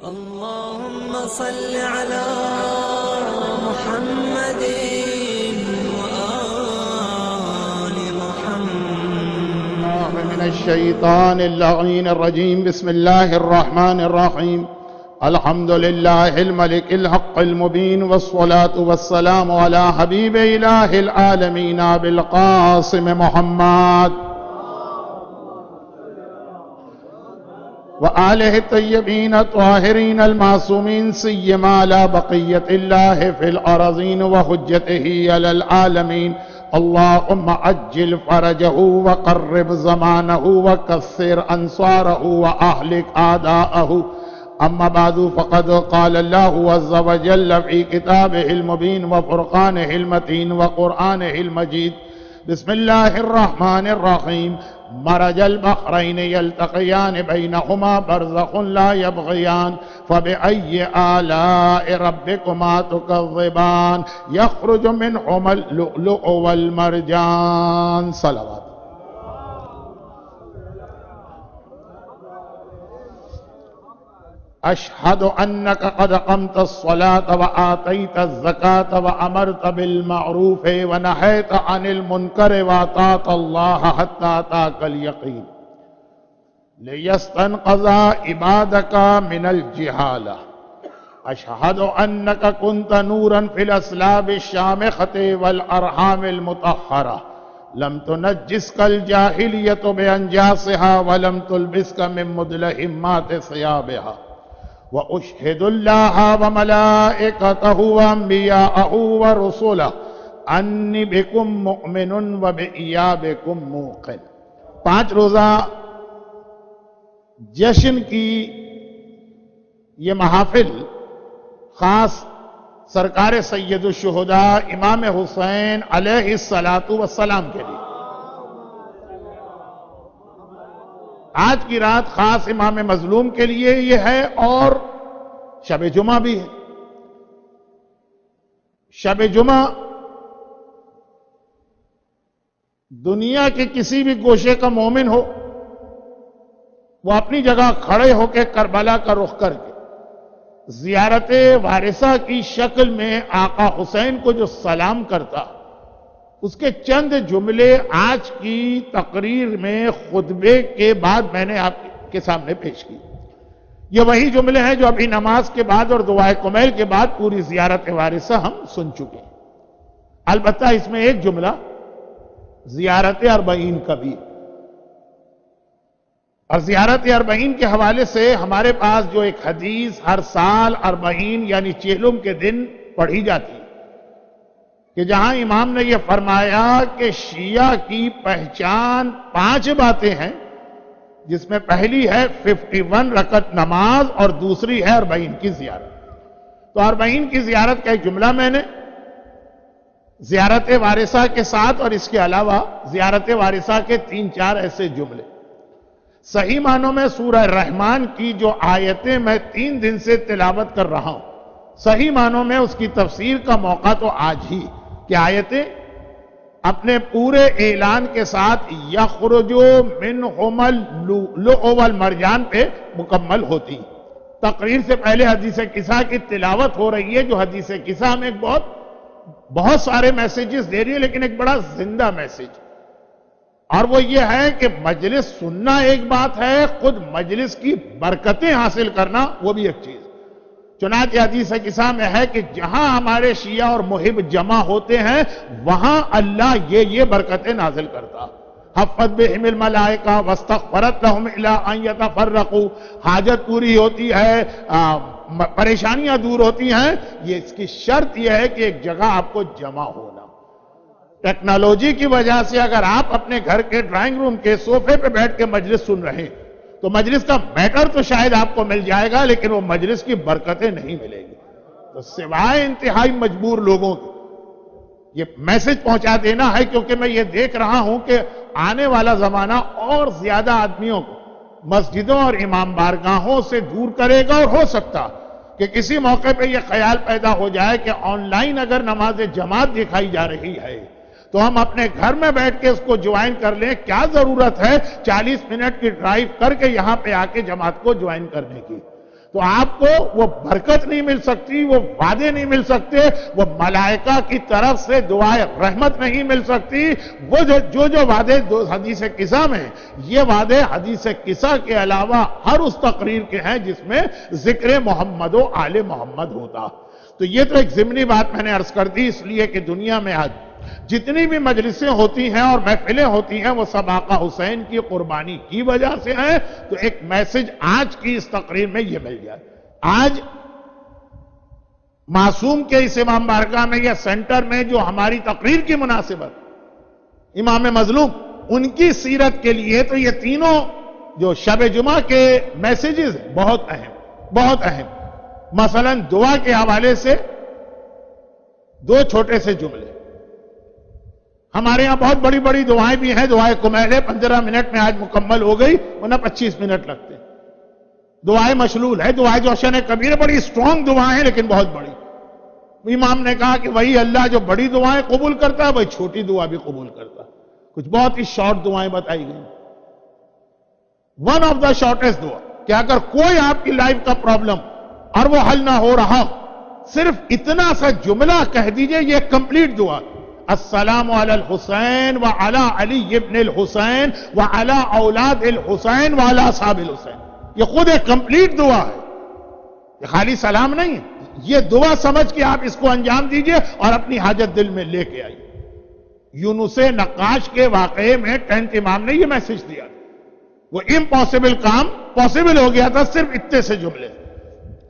اللهم صل على محمد وآل محمد. من الشيطان اللعين الرجيم. بسم الله الرحمن الرحيم. الحمد لله الملك الحق المبين، والصلاة والسلام على حبيب إله العالمين أبي القاسم محمد وآله الطيبين الطاهرين المعصومين، سيما على بقية الله في الأرضين وحجته على العالمين. اللهم عجل فرجه وقرب زمانه وكثر أنصاره وأهلك أعداءه. أما بعد، فقد قال الله عز وجل في كتابه المبين وفرقانه المتين وقرآنه المجيد: بسم الله الرحمن الرحيم. مرج البحرين يلتقيان بينهما برزخ لا يبغيان فبأي آلاء ربكما تكذبان يخرج منهما اللؤلؤ والمرجان. صلوات. أشهد أنك قد قمت الصلاة وآتيت الزكاة وأمرت بالمعروف ونهيت عن المنكر وأطعت الله حتى أتاك اليقين ليستنقذ عبادك من الجهالة. أشهد أنك كنت نورا في الأسلاب الشامخة والأرحام المطهرة، لم تنجسك الجاهلية بأنجاسها ولم تلبسك من مدلهمات ثيابها. وأشهد الله وملائكته وأنبياءه ورسله أني بكم مؤمن وبإيابكم موقن. 5 روزہ جشن کی یہ محافل خاص سرکار سید الشہداء امام حسین علیہ السلام کے لیے. آج کی رات خاص امام مظلوم کے لیے یہ ہے، اور شب جمعہ بھی ہے. شب جمعہ دنیا کے کسی بھی گوشے کا مومن ہو، وہ اپنی جگہ کھڑے ہو کے کربلا کا رخ کر کے زیارت وارثہ کی شکل میں آقا حسین کو جو سلام کرتا، اس کے چند جملے آج کی تقریر میں خطبے کے بعد میں نے آپ کے سامنے پیش کی. یہ وہی جملے ہیں جو ابھی نماز کے بعد اور دعائے کمیل کے بعد پوری زیارت وارثہ ہم سن چکے ہیں. البتہ اس میں ایک جملہ زیارت اربعین کا بھی. اور زیارت اربعین کے حوالے سے ہمارے پاس جو ایک حدیث ہر سال اربعین یعنی چہلم کے دن پڑھی جاتی ہے، کہ جہاں امام نے یہ فرمایا کہ شیعہ کی پہچان 5 باتیں ہیں، جس میں پہلی ہے 51 رکعت نماز اور دوسری ہے 40 کی زیارت. تو 40 کی زیارت کا ایک جملہ میں نے زیارت وارثہ کے ساتھ، اور اس کے علاوہ زیارت وارثہ کے 3-4 ایسے جملے. صحیح معنوں میں سورہ رحمان کی جو آیتیں میں 3 دن سے تلاوت کر رہا ہوں، صحیح معنوں میں اس کی تفسیر کا موقع تو آج ہی کہ آیتیں اپنے پورے اعلان کے ساتھ یخرج منہم اللؤلؤ والمرجان پہ مکمل ہوتی. تقریر سے پہلے حدیث قصہ کی تلاوت ہو رہی ہے، جو حدیث قصہ ہمیں ایک بہت سارے میسیجز دے رہی ہے، لیکن ایک بڑا زندہ میسیج، اور وہ یہ ہے کہ مجلس سننا ایک بات ہے، خود مجلس کی برکتیں حاصل کرنا وہ بھی ایک چیز. چنانچہ حدیث قصہ میں ہے کہ جہاں ہمارے شیعہ اور محب جمع ہوتے ہیں، وہاں اللہ یہ برکتیں نازل کرتا. حفت بہم الملائکہ واستغفرت لہم الی ان یتفرقوا. حاجت پوری ہوتی ہے، پریشانیاں دور ہوتی ہیں. یہ اس کی شرط یہ ہے کہ ایک جگہ آپ کو جمع ہونا. ٹیکنالوجی کی وجہ سے اگر آپ اپنے گھر کے ڈرائنگ روم کے صوفے پہ بیٹھ کے مجلس سن رہے ہیں، تو مجلس کا میٹر تو شاید آپ کو مل جائے گا، لیکن وہ مجلس کی برکتیں نہیں ملیں گی. تو سوائے انتہائی مجبور لوگوں کو یہ میسج پہنچا دینا ہے، کیونکہ میں یہ دیکھ رہا ہوں کہ آنے والا زمانہ اور زیادہ آدمیوں کو مسجدوں اور امام بارگاہوں سے دور کرے گا، اور ہو سکتا کہ کسی موقع پہ یہ خیال پیدا ہو جائے کہ آن لائن اگر نماز جماعت دکھائی جا رہی ہے تو ہم اپنے گھر میں بیٹھ کے اس کو جوائن کر لیں. کیا ضرورت ہے 40 منٹ کی ڈرائیو کر کے یہاں پہ آ کے جماعت کو جوائن کرنے کی؟ تو آپ کو وہ برکت نہیں مل سکتی، وہ وعدے نہیں مل سکتے، وہ ملائکہ کی طرف سے دعائے رحمت نہیں مل سکتی. وہ جو وعدے حدیث قصہ میں ہیں، یہ وعدے حدیث قصہ کے علاوہ ہر اس تقریر کے ہیں جس میں ذکر محمد و آل محمد ہوتا. تو یہ تو ایک ضمنی بات میں نے عرض کر دی، اس لیے کہ دنیا میں آج جتنی بھی مجلسیں ہوتی ہیں اور محفلیں ہوتی ہیں وہ سب آقا حسین کی قربانی کی وجہ سے ہیں. تو ایک میسج آج کی اس تقریر میں یہ مل جائے. آج معصوم کے اس امام بارگاہ میں یا سینٹر میں جو ہماری تقریر کی مناسبت امام مظلوم ان کی سیرت کے لیے، تو یہ تینوں جو شب جمعہ کے میسیجز بہت اہم. مثلا دعا کے حوالے سے دو چھوٹے سے جملے. ہمارے ہاں بہت بڑی بڑی دعائیں بھی ہیں. دعائیں کمیلے 15 منٹ میں آج مکمل ہو گئی، ورنہ 25 منٹ لگتے. دعائیں مشلول ہے، دعائیں جوشن کبیر بڑی سٹرونگ دعائیں ہیں لیکن بہت بڑی. امام نے کہا کہ وہی اللہ جو بڑی دعائیں قبول کرتا ہے وہی چھوٹی دعا بھی قبول کرتا ہے. کچھ بہت ہی شارٹ دعائیں بتائی گئی. ون آف دا شارٹیسٹ دعا کہ اگر کوئی آپ کی لائف کا پرابلم اور وہ حل نہ ہو رہا، صرف اتنا سا جملہ کہہ دیجئے، یہ کمپلیٹ دعا. السلام علی الحسین وعلی علی ابن الحسین وعلی اولاد الحسین وعلی اصحاب الحسین. یہ خود ایک کمپلیٹ دعا ہے، یہ خالی سلام نہیں ہے. یہ دعا سمجھ کے آپ اس کو انجام دیجئے اور اپنی حاجت دل میں لے کے آئیے. یونس نقاش کے واقعے میں 10th امام نے یہ میسج دیا. وہ امپاسبل کام پاسبل ہو گیا تھا صرف اتنے سے جملے.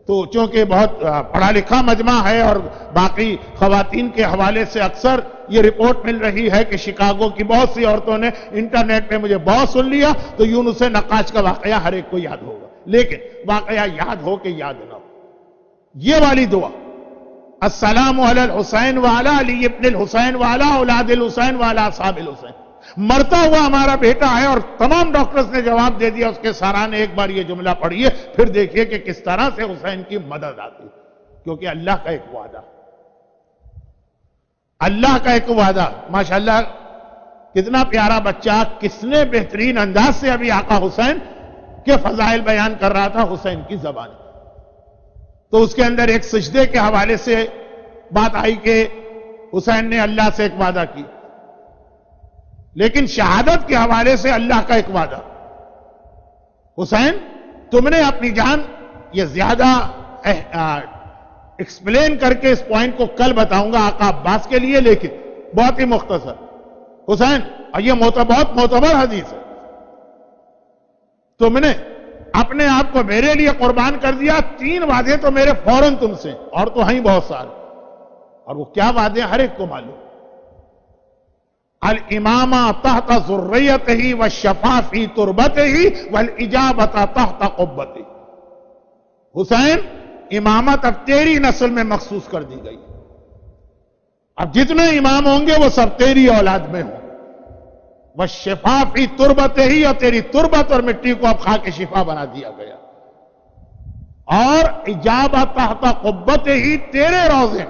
تو چونکہ بہت پڑھا لکھا مجمع ہے اور باقی خواتین کے حوالے سے اکثر یہ رپورٹ مل رہی ہے کہ شکاگو کی بہت سی عورتوں نے انٹرنیٹ پہ مجھے بہت سن لیا، تو یونس نقاش کا واقعہ ہر ایک کو یاد ہوگا، لیکن واقعہ یاد ہو کہ یاد نہ ہو. یہ والی دعا السلام علی الحسین وعلی علی ابن الحسین وعلی اولاد الحسین وعلی اصحاب الحسین. مرتا ہوا ہمارا بیٹا ہے اور تمام ڈاکٹرز نے جواب دے دیا اس کے سرانے ایک بار یہ جملہ پڑھیے، پھر دیکھیے کہ کس طرح سے حسین کی مدد آتی. کیونکہ اللہ کا ایک وعدہ، اللہ کا ایک وعدہ. ماشاءاللہ کتنا پیارا بچہ، کس نے بہترین انداز سے ابھی آقا حسین کے فضائل بیان کر رہا تھا حسین کی زبان. تو اس کے اندر ایک سجدے کے حوالے سے بات آئی کہ حسین نے اللہ سے ایک وعدہ کی، لیکن شہادت کے حوالے سے اللہ کا ایک وعدہ. حسین تم نے اپنی جان، یہ زیادہ ایکسپلین کر کے اس پوائنٹ کو کل بتاؤں گا آقا عباس کے لیے، لیکن بہت ہی مختصر. حسین، اور یہ بہت معتبر حدیث ہے، تم نے اپنے آپ کو میرے لیے قربان کر دیا، 3 وعدے تو میرے فوراً تم سے، اور تو ہیں بہت سارے. اور وہ کیا وعدے ہر ایک کو معلوم. الامامہ تحت ذریتہ والشفاء فی تربتہ والاجابۃ تحت قبتہ. حسین، امامت اب تیری نسل میں مخصوص کر دی گئی. اب جتنے امام ہوں گے وہ سب تیری اولاد میں ہوں. والشفاء فی تربتہ، اور تیری تربت اور مٹی کو اب خا کے شفا بنا دیا گیا. اور اجابۃ تحت قبتہ، تیرے روضے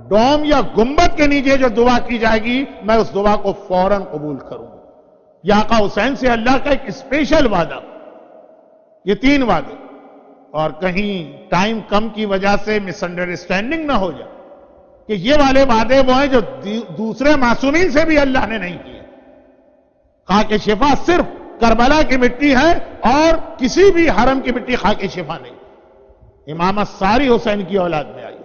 ڈوم یا گنبد کے نیچے جو دعا کی جائے گی میں اس دعا کو فوراً قبول کروں. یہ آقا حسین سے اللہ کا ایک اسپیشل وعدہ. یہ 3 وعدے، اور کہیں ٹائم کم کی وجہ سے مس انڈرسٹینڈنگ نہ ہو جائے کہ یہ والے وعدے وہ ہیں جو دوسرے معصومین سے بھی اللہ نے نہیں کیے. خاک کے شفا صرف کربلا کی مٹی ہے اور کسی بھی حرم کی مٹی خاک کے شفا نہیں. امامت ساری حسین کی اولاد میں آئی.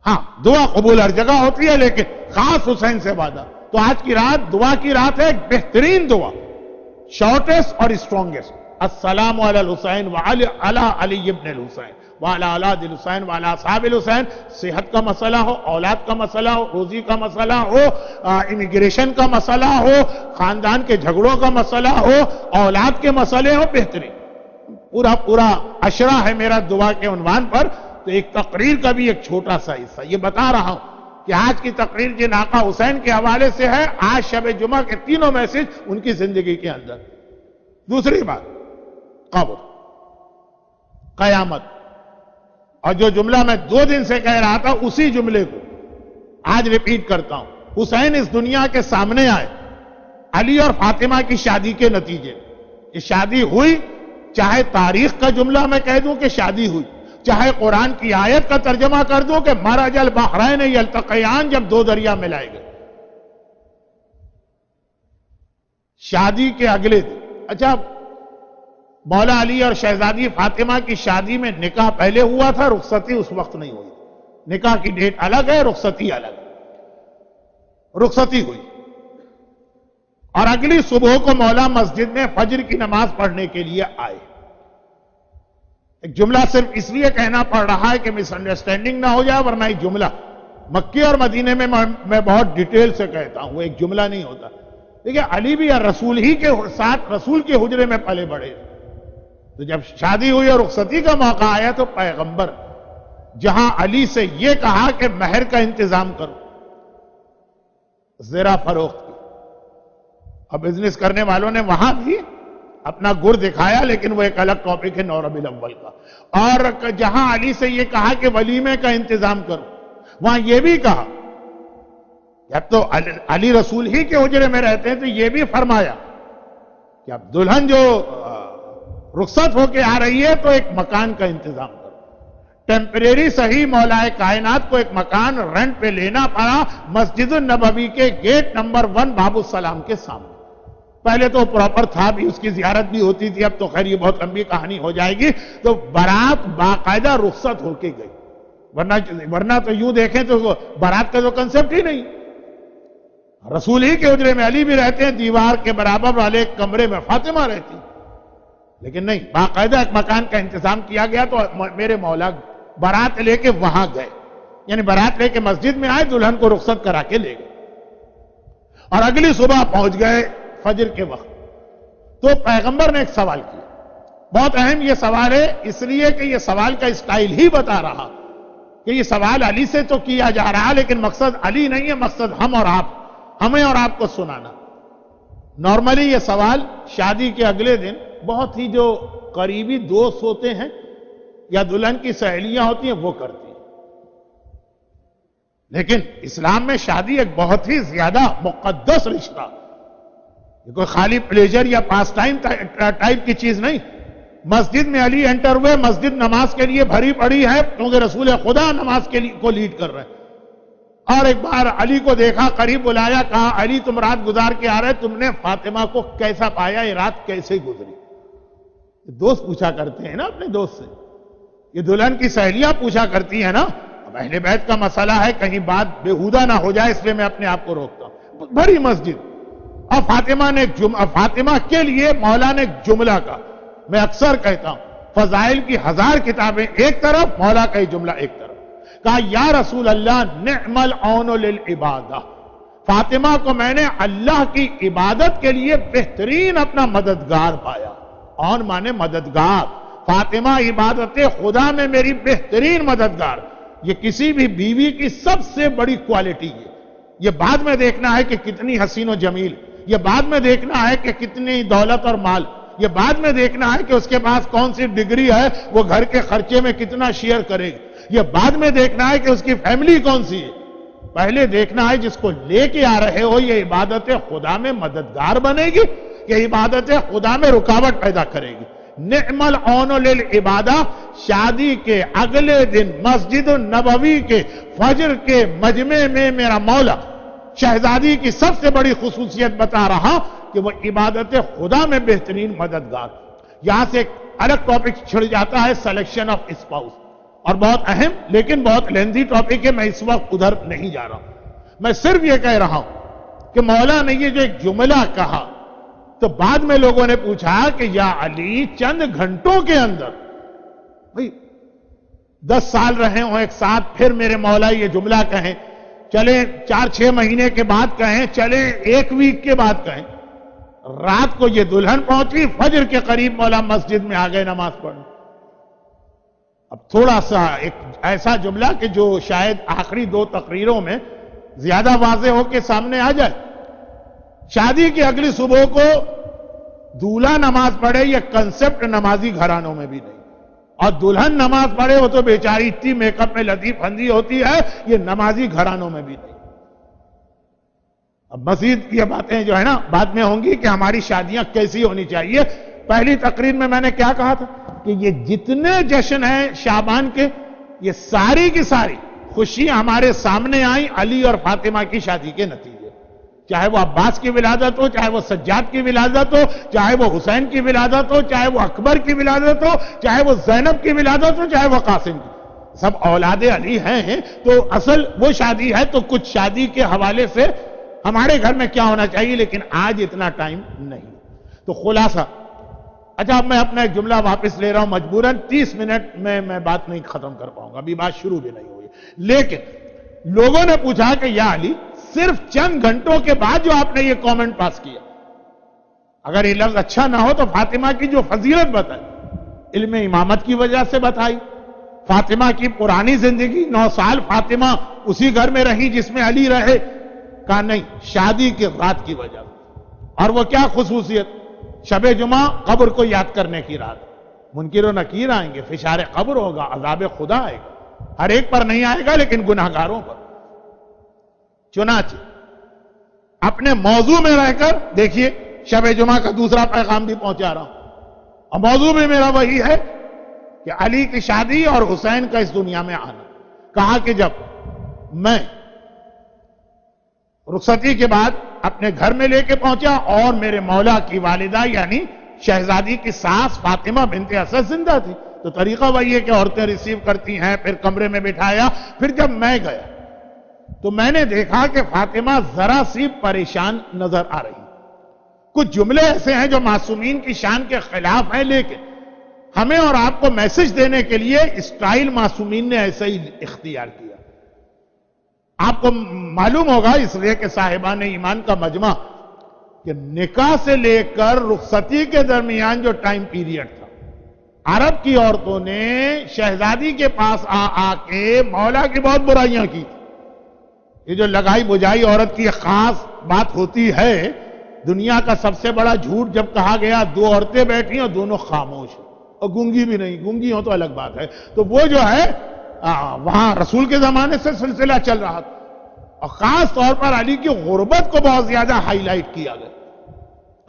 ہاں دعا قبول ہر جگہ ہوتی ہے لیکن خاص حسین سے وعدہ. تو آج کی رات دعا کی رات ہے، ایک بہترین دعا، شارٹیسٹ اور اسٹرانگیسٹ. السلام علی الحسین وعلی علی ابن الحسین وعلی اولاد الحسین وعلی اصحاب الحسین. صحت کا مسئلہ ہو، اولاد کا مسئلہ ہو، روزی کا مسئلہ ہو، امیگریشن کا مسئلہ ہو، خاندان کے جھگڑوں کا مسئلہ ہو، اولاد کے مسئلے ہو، بہترین پورا عشرہ ہے میرا دعا کے عنوان پر. تو ایک تقریر کا بھی ایک چھوٹا سا حصہ یہ بتا رہا ہوں کہ آج کی تقریر جن آقا حسین کے حوالے سے ہے، آج شب جمعہ کے تینوں میسج ان کی زندگی کے اندر. دوسری بات، قبر، قیامت. اور جو جملہ میں 2 دن سے کہہ رہا تھا اسی جملے کو آج ریپیٹ کرتا ہوں. حسین اس دنیا کے سامنے آئے علی اور فاطمہ کی شادی کے نتیجے. یہ شادی ہوئی چاہے تاریخ کا جملہ میں کہہ دوں کہ شادی ہوئی، چاہے قرآن کی آیت کا ترجمہ کر دوں کہ مرج البحرین یلتقیان، جب دو دریا ملائے گئے، شادی کے اگلے دن۔ اچھا، مولا علی اور شہزادی فاطمہ کی شادی میں نکاح پہلے ہوا تھا، رخصتی اس وقت نہیں ہوئی، نکاح کی ڈیٹ الگ ہے، رخصتی الگ ہے، رخصتی ہوئی، اور اگلی صبح کو مولا مسجد میں فجر کی نماز پڑھنے کے لیے آئے۔ ایک جملہ صرف اس لیے کہنا پڑ رہا ہے کہ مس انڈرسٹینڈنگ نہ ہو جائے، ورنہ ایک جملہ مکے اور مدینے میں میں بہت ڈیٹیل سے کہتا ہوں، ایک جملہ نہیں ہوتا۔ دیکھیں، علی بھی رسول ہی کے ساتھ رسول کے حجرے میں پلے بڑھے، تو جب شادی ہوئی اور رخصتی کا موقع آیا تو پیغمبر جہاں علی سے یہ کہا کہ مہر کا انتظام کرو، زرہ فروخت کی، اب بزنس کرنے والوں نے وہاں بھی اپنا گر دکھایا، لیکن وہ ایک الگ ٹاپک ہے 9 ربیع الاول کا۔ اور جہاں علی سے یہ کہا کہ ولیمے کا انتظام کرو، وہاں یہ بھی کہا، جب تو علی رسول ہی کے حجرے میں رہتے ہیں، تو یہ بھی فرمایا کہ اب دلہن جو رخصت ہو کے آ رہی ہے تو ایک مکان کا انتظام کرو۔ ٹیمپریری صحیح مولا کائنات کو ایک مکان رینٹ پہ لینا پڑا مسجد النبوی کے گیٹ نمبر 1 باب السلام کے سامنے۔ پہلے تو پراپر تھا بھی، اس کی زیارت بھی ہوتی تھی، اب تو خیر یہ بہت لمبی کہانی ہو جائے گی۔ تو بارات باقاعدہ رخصت ہو کے گئی، ورنہ تو یوں دیکھیں تو بارات کا تو کنسپٹ ہی نہیں۔ رسول ہی کے حجرے میں علی بھی رہتے ہیں، دیوار کے برابر والے کمرے میں فاطمہ رہتی، لیکن نہیں، باقاعدہ ایک مکان کا انتظام کیا گیا۔ تو میرے مولا بارات لے کے وہاں گئے، یعنی بارات لے کے مسجد میں آئے، دلہن کو رخصت کرا کے لے گئے، اور اگلی صبح پہنچ گئے فجر کے وقت۔ تو پیغمبر نے ایک سوال کیا، بہت اہم یہ سوال ہے، اس لیے کہ یہ سوال کا اسٹائل ہی بتا رہا کہ یہ سوال علی سے تو کیا جا رہا، لیکن مقصد علی نہیں ہے، مقصد ہم اور آپ، ہمیں اور آپ کو سنانا۔ نارملی یہ سوال شادی کے اگلے دن بہت ہی جو قریبی دوست ہوتے ہیں یا دلہن کی سہیلیاں ہوتی ہیں وہ کرتی ہیں، لیکن اسلام میں شادی ایک بہت ہی زیادہ مقدس رشتہ، یہ کوئی خالی پلیجر یا پاس ٹائم ٹائپ کی چیز نہیں۔ مسجد میں علی انٹر ہوئے، مسجد نماز کے لیے بھری پڑی ہے کیونکہ رسول خدا نماز کے لیے کو لیڈ کر رہے ہیں، اور ایک بار علی کو دیکھا، قریب بلایا، کہا علی تم رات گزار کے آ رہے، تم نے فاطمہ کو کیسا پایا، یہ رات کیسے گزری؟ دوست پوچھا کرتے ہیں نا اپنے دوست سے، یہ دلہن کی سہیلیاں پوچھا کرتی ہیں نا۔ اب اہل بیت کا مسئلہ ہے، کہیں بات بےہودہ نہ ہو جائے، اس لیے میں اپنے آپ کو روکتا ہوں۔ بھری مسجد، اور فاطمہ کے لیے مولا نے ایک جملہ کہا، میں اکثر کہتا ہوں فضائل کی 1000 کتابیں ایک طرف، مولا کا یہ جملہ ایک طرف، کہا یا رسول اللہ نعم العون للعبادہ، فاطمہ کو میں نے اللہ کی عبادت کے لیے بہترین اپنا مددگار پایا۔ عون مانے مددگار، فاطمہ عبادت خدا میں میری بہترین مددگار۔ یہ کسی بھی بیوی کی سب سے بڑی کوالٹی ہے۔ یہ بعد میں دیکھنا ہے کہ کتنی حسین و جمیل، یہ بعد میں دیکھنا ہے کہ کتنی دولت اور مال، یہ بعد میں دیکھنا ہے کہ اس کے پاس کون سی ڈگری ہے، وہ گھر کے خرچے میں کتنا شیئر کرے گی، یہ بعد میں دیکھنا ہے کہ اس کی فیملی کون سی ہے۔ پہلے دیکھنا ہے جس کو لے کے آ رہے ہو یہ عبادت خدا میں مددگار بنے گی، یہ عبادت خدا میں رکاوٹ پیدا کرے گی۔ نعم العون للعبادہ، شادی کے اگلے دن مسجد النبوی کے فجر کے مجمع میں میرا مولا شہزادی کی سب سے بڑی خصوصیت بتا رہا کہ وہ عبادت خدا میں بہترین مددگار۔ یہاں سے ایک الگ ٹاپک چھڑ جاتا ہے، سلیکشن آف اسپاؤس، اور بہت اہم لیکن بہت لینزی ٹاپک ہے، میں اس وقت ادھر نہیں جا رہا ہوں۔ میں صرف یہ کہہ رہا ہوں کہ مولا نے یہ جو ایک جملہ کہا، تو بعد میں لوگوں نے پوچھا کہ یا علی چند گھنٹوں کے اندر، بھئی 10 سال رہے ہوں ایک ساتھ، پھر میرے مولا یہ جملہ کہیں، چلیں 4-6 مہینے کے بعد کہیں، چلیں 1 ویک کے بعد کہیں، رات کو یہ دلہن پہنچی، فجر کے قریب مولا مسجد میں آ گئے نماز پڑھنے۔ اب تھوڑا سا ایک ایسا جملہ کہ جو شاید آخری 2 تقریروں میں زیادہ واضح ہو کے سامنے آ جائے، شادی کی اگلی صبح کو دولہا نماز پڑھے، یہ کنسپٹ نمازی گھرانوں میں بھی نہیں، اور دلہن نماز پڑھے وہ تو بیچاری اتنی میک اپ میں لطیف اندھی ہوتی ہے، یہ نمازی گھرانوں میں بھی نہیں۔ اب مزید یہ باتیں جو ہے نا بعد میں ہوں گی کہ ہماری شادیاں کیسی ہونی چاہیے، پہلی تقریر میں نے کیا کہا تھا کہ یہ جتنے جشن ہیں شعبان کے، یہ ساری کی ساری خوشیاں ہمارے سامنے آئیں علی اور فاطمہ کی شادی کے نتیجے، چاہے وہ عباس کی ولادت ہو، چاہے وہ سجاد کی ولادت ہو، چاہے وہ حسین کی ولادت ہو، چاہے وہ اکبر کی ولادت ہو، چاہے وہ زینب کی ولادت ہو، چاہے وہ قاسم کی، سب اولاد علی ہیں۔ تو اصل وہ شادی ہے، تو کچھ شادی کے حوالے سے ہمارے گھر میں کیا ہونا چاہیے، لیکن آج اتنا ٹائم نہیں۔ تو خلاصہ، اچھا اب میں اپنا ایک جملہ واپس لے رہا ہوں مجبوراً، 30 منٹ میں بات نہیں ختم کر پاؤں گا، ابھی بات شروع بھی نہیں ہوئی، لیکن لوگوں نے پوچھا کہ یا علی صرف چند گھنٹوں کے بعد جو آپ نے یہ کامنٹ پاس کیا، اگر یہ لفظ اچھا نہ ہو تو فاطمہ کی جو فضیلت بتائی، علم امامت کی وجہ سے بتائی، فاطمہ کی پرانی زندگی، 9 سال فاطمہ اسی گھر میں رہی جس میں علی رہے، کہا نہیں، شادی کی رات کی وجہ سے۔ اور وہ کیا خصوصیت؟ شب جمعہ قبر کو یاد کرنے کی رات، منکر و نکیر آئیں گے، فشار قبر ہوگا، عذاب خدا آئے گا، ہر ایک پر نہیں آئے گا لیکن گناہگاروں پر۔ چنانچہ اپنے موضوع میں رہ کر دیکھیے، شب جمعہ کا دوسرا پیغام بھی پہنچا رہا ہوں، اور موضوع بھی میرا وہی ہے کہ علی کی شادی اور حسین کا اس دنیا میں آنا۔ کہا کہ جب میں رخصتی کے بعد اپنے گھر میں لے کے پہنچا اور میرے مولا کی والدہ یعنی شہزادی کی ساس فاطمہ بنت اسد زندہ تھی، تو طریقہ وہی ہے کہ عورتیں ریسیو کرتی ہیں، پھر کمرے میں بٹھایا۔ پھر جب میں گیا تو میں نے دیکھا کہ فاطمہ ذرا سی پریشان نظر آ رہی۔ کچھ جملے ایسے ہیں جو معصومین کی شان کے خلاف ہیں، لیکن ہمیں اور آپ کو میسج دینے کے لیے اسٹائل معصومین نے ایسا ہی اختیار کیا۔ آپ کو معلوم ہوگا اس لیے کہ صاحبان ایمان کا مجمع کہ نکاح سے لے کر رخصتی کے درمیان جو ٹائم پیریڈ تھا، عرب کی عورتوں نے شہزادی کے پاس آ کے مولا کی بہت برائیاں کی۔ یہ جو لگائی بجائی عورت کی خاص بات ہوتی ہے، دنیا کا سب سے بڑا جھوٹ جب کہا گیا 2 عورتیں بیٹھی اور دونوں خاموش ہیں، اور گونگی بھی نہیں، گونگی ہو تو الگ بات ہے، تو وہ جو ہے وہاں رسول کے زمانے سے سلسلہ چل رہا تھا، اور خاص طور پر علی کی غربت کو بہت زیادہ ہائی لائٹ کیا گیا۔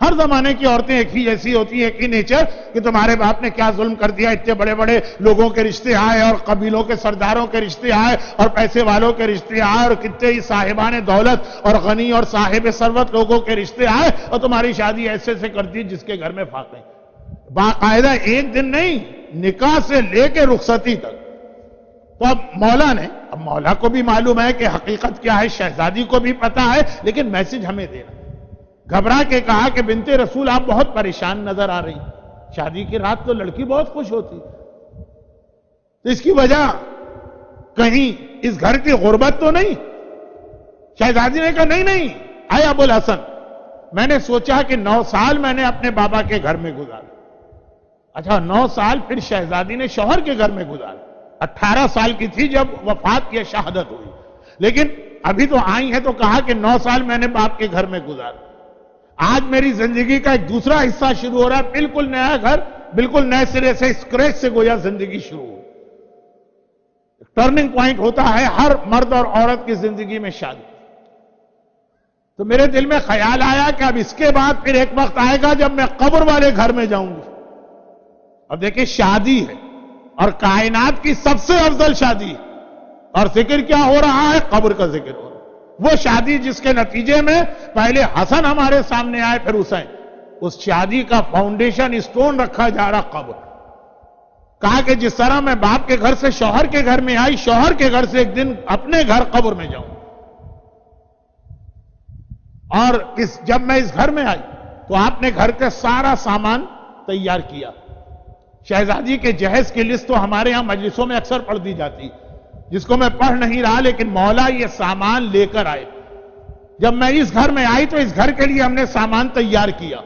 ہر زمانے کی عورتیں ایک ہی جیسی ہوتی ہیں، ایک ہی نیچر، کہ تمہارے باپ نے کیا ظلم کر دیا، اتنے بڑے بڑے لوگوں کے رشتے آئے اور قبیلوں کے سرداروں کے رشتے آئے اور پیسے والوں کے رشتے آئے اور کتنے ہی صاحبان دولت اور غنی اور صاحب ثروت لوگوں کے رشتے آئے، اور تمہاری شادی ایسے سے کر دی جس کے گھر میں فاقے۔ باقاعدہ ایک دن نہیں، نکاح سے لے کے رخصتی تک۔ تو اب مولا کو بھی معلوم ہے کہ حقیقت کیا ہے، شہزادی کو بھی پتا ہے، لیکن میسج ہمیں دینا۔ گھبرا کے کہا کہ بنت رسول آپ بہت پریشان نظر آ رہی، شادی کی رات تو لڑکی بہت خوش ہوتی، تو اس کی وجہ کہیں اس گھر کی غربت تو نہیں؟ شہزادی نے کہا نہیں اے ابو الحسن، میں نے سوچا کہ 9 سال میں نے اپنے بابا کے گھر میں گزارا۔ اچھا 9 سال پھر شہزادی نے شوہر کے گھر میں گزارا، 18 سال کی تھی جب وفات کی شہادت ہوئی، لیکن ابھی تو آئی ہے تو کہا کہ 9 سال میں نے باپ کے گھر میں گزارا۔ آج میری زندگی کا ایک دوسرا حصہ شروع ہو رہا ہے، بالکل نیا گھر، بالکل نئے سرے سے، اسکریچ سے گویا زندگی شروع ہو۔ ٹرننگ پوائنٹ ہوتا ہے ہر مرد اور عورت کی زندگی میں شادی۔ تو میرے دل میں خیال آیا کہ اب اس کے بعد پھر ایک وقت آئے گا جب میں قبر والے گھر میں جاؤں گی۔ اب دیکھیں شادی ہے اور کائنات کی سب سے افضل شادی ہے، اور ذکر کیا ہو رہا ہے؟ قبر کا ذکر ہو رہا ہے۔ وہ شادی جس کے نتیجے میں پہلے حسن ہمارے سامنے آئے پھر حسین، اس شادی کا فاؤنڈیشن اسٹون رکھا جا رہا قبر۔ کہا کہ جس طرح میں باپ کے گھر سے شوہر کے گھر میں آئی، شوہر کے گھر سے ایک دن اپنے گھر قبر میں جاؤں، اور جب میں اس گھر میں آئی تو آپ نے گھر کا سارا سامان تیار کیا۔ شہزادی کے جہیز کی لسٹ تو ہمارے ہاں مجلسوں میں اکثر پڑھ دی جاتی، جس کو میں پڑھ نہیں رہا، لیکن مولا یہ سامان لے کر آئے۔ جب میں اس گھر میں آئی تو اس گھر کے لیے ہم نے سامان تیار کیا،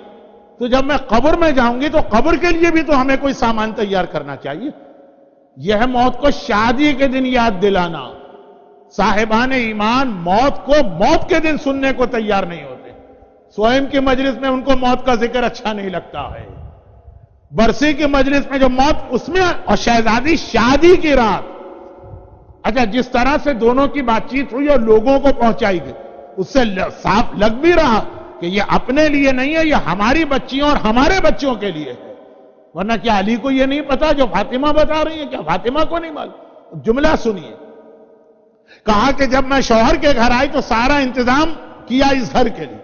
تو جب میں قبر میں جاؤں گی تو قبر کے لیے بھی تو ہمیں کوئی سامان تیار کرنا چاہیے۔ یہ ہے موت کو شادی کے دن یاد دلانا۔ صاحبان ایمان موت کو موت کے دن سننے کو تیار نہیں ہوتے۔ سوئم کی مجلس میں ان کو موت کا ذکر اچھا نہیں لگتا ہے، برسی کی مجلس میں جو موت اس میں، اور شہزادی شادی کی رات۔ اچھا جس طرح سے دونوں کی بات چیت ہوئی اور لوگوں کو پہنچائی گئی، اس سے صاف لگ بھی رہا کہ یہ اپنے لیے نہیں ہے، یہ ہماری بچیوں اور ہمارے بچوں کے لیے ہے. ورنہ کیا علی کو یہ نہیں پتا جو فاطمہ بتا رہی ہیں؟ کیا فاطمہ کو نہیں معلوم؟ جملہ سنیے. کہا کہ جب میں شوہر کے گھر آئی تو سارا انتظام کیا اس گھر کے لیے،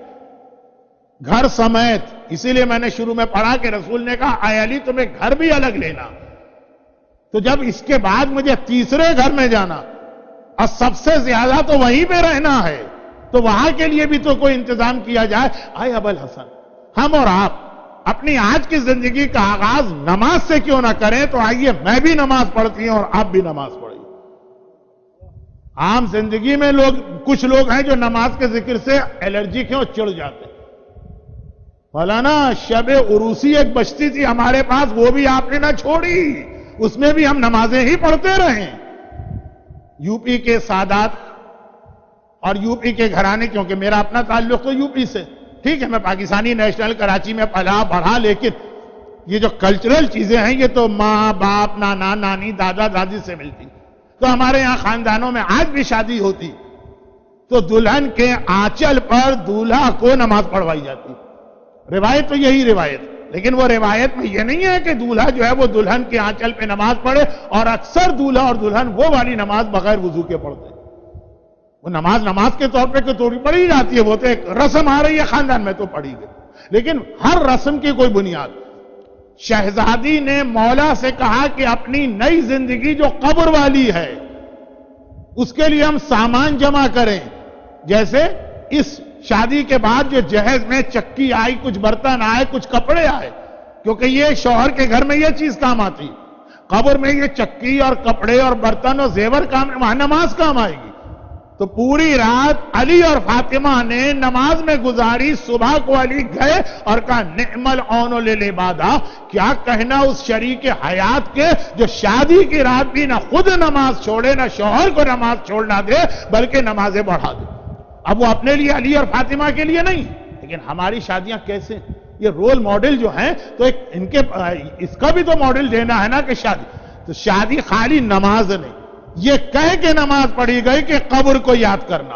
گھر سمیت. اسی لیے میں نے شروع میں پڑھا کہ رسول نے کہا اے علی تمہیں گھر بھی الگ لینا. تو جب اس کے بعد مجھے تیسرے گھر میں جانا اور سب سے زیادہ تو وہیں پہ رہنا ہے، تو وہاں کے لیے بھی تو کوئی انتظام کیا جائے. اے ابوالحسن، ہم اور آپ اپنی آج کی زندگی کا آغاز نماز سے کیوں نہ کریں؟ تو آئیے میں بھی نماز پڑھتی ہوں اور آپ بھی نماز پڑھیے. عام زندگی میں کچھ لوگ ہیں جو نماز کے ذکر سے الرجک ہیں اور چڑھ جاتے ہیں. مولانا شب عروسی ایک بچتی تھی ہمارے پاس، وہ بھی آپ نے نہ چھوڑی، اس میں بھی ہم نمازیں ہی پڑھتے رہے. یو پی کے سادات اور یو پی کے گھرانے، کیونکہ میرا اپنا تعلق تو یو پی سے، ٹھیک ہے میں پاکستانی نیشنل کراچی میں پلا بڑھا، لیکن یہ جو کلچرل چیزیں ہیں یہ تو ماں باپ نانا نانی دادا دادی سے ملتی. تو ہمارے یہاں خاندانوں میں آج بھی شادی ہوتی تو دلہن کے آنچل پر دولہا کو نماز پڑھوائی جاتی. روایت تو یہی روایت، لیکن وہ روایت میں یہ نہیں ہے کہ دولہا جو ہے وہ دلہن کے آنچل پہ نماز پڑھے، اور اکثر دولہا اور دلہن وہ والی نماز بغیر وضو کے پڑھتے ہیں. وہ نماز کے طور پہ تھوڑی پڑھی جاتی ہے، وہ تو ایک رسم آ رہی ہے خاندان میں تو پڑھی گئی. لیکن ہر رسم کی کوئی بنیاد. شہزادی نے مولا سے کہا کہ اپنی نئی زندگی جو قبر والی ہے اس کے لیے ہم سامان جمع کریں. جیسے اس شادی کے بعد جو جہیز میں چکی آئی، کچھ برتن آئے، کچھ کپڑے آئے، کیونکہ یہ شوہر کے گھر میں یہ چیز کام آتی. قبر میں یہ چکی اور کپڑے اور برتن اور زیور کام، وہاں نماز کام آئے گی. تو پوری رات علی اور فاطمہ نے نماز میں گزاری. صبح کو علی گئے اور کہا نعم العون للعبادہ. کیا کہنا اس شریک حیات کے جو شادی کی رات بھی نہ خود نماز چھوڑے، نہ شوہر کو نماز چھوڑنا دے، بلکہ نمازیں بڑھا دے. اب وہ اپنے لیے علی اور فاطمہ کے لیے نہیں، لیکن ہماری شادیاں کیسے؟ یہ رول ماڈل جو ہیں تو ایک ان کے اس کا بھی تو ماڈل دینا ہے نا کہ شادی خالی نماز نہیں، یہ کہہ کے نماز پڑھی گئی کہ قبر کو یاد کرنا.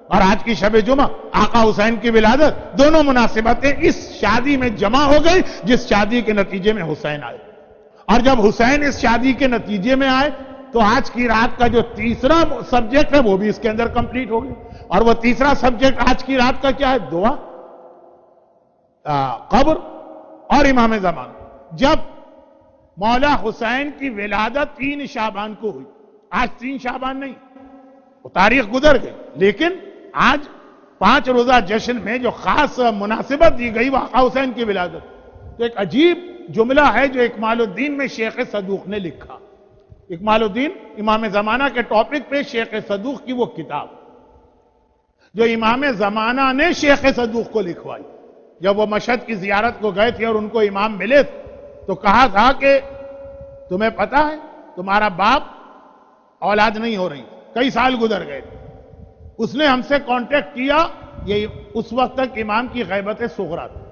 اور آج کی شب جمعہ آقا حسین کی ولادت، دونوں مناسبتیں اس شادی میں جمع ہو گئی جس شادی کے نتیجے میں حسین آئے. اور جب حسین اس شادی کے نتیجے میں آئے تو آج کی رات کا جو تیسرا سبجیکٹ ہے وہ بھی اس کے اندر کمپلیٹ ہو گئی. اور وہ تیسرا سبجیکٹ آج کی رات کا کیا ہے؟ دعا، قبر اور امام زمان. جب مولا حسین کی ولادت 3 شعبان کو ہوئی، آج 3 شعبان نہیں، وہ تاریخ گزر گئی، لیکن آج 5 روزہ جشن میں جو خاص مناسبت دی گئی وہ آقا حسین کی ولادت. تو ایک عجیب جملہ ہے جو اکمال الدین میں شیخ صدوق نے لکھا. اکمال الدین امام زمانہ کے ٹاپک پہ شیخ صدوق کی وہ کتاب جو امام زمانہ نے شیخ صدوق کو لکھوائی. جب وہ مشہد کی زیارت کو گئے تھے اور ان کو امام ملے تو کہا تھا کہ تمہیں پتا ہے تمہارا باپ اولاد نہیں ہو رہی، کئی سال گزر گئے. اس نے ہم سے کانٹیکٹ کیا، یہ اس وقت تک امام کی غیبت صغریٰ تھی،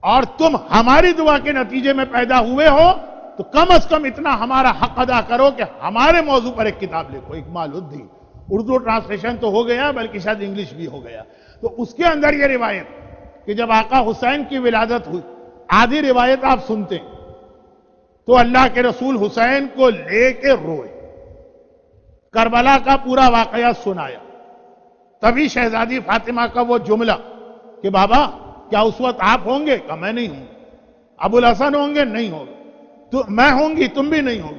اور تم ہماری دعا کے نتیجے میں پیدا ہوئے ہو تو کم از کم اتنا ہمارا حق ادا کرو کہ ہمارے موضوع پر ایک کتاب لکھو. اکمال الدین اردو ٹرانسلیشن تو ہو گیا، بلکہ شاید انگلش بھی ہو گیا. تو اس کے اندر یہ روایت کہ جب آقا حسین کی ولادت ہوئی، آدھی روایت آپ سنتے ہیں تو اللہ کے رسول حسین کو لے کے روئے، کربلا کا پورا واقعہ سنایا. تبھی شہزادی فاطمہ کا وہ جملہ کہ بابا کیا اس وقت آپ ہوں گے؟ کہا میں نہیں ہوں. ابوالحسن ہوں گے؟ نہیں ہوں. تو میں ہوں گی، تم بھی نہیں ہوں.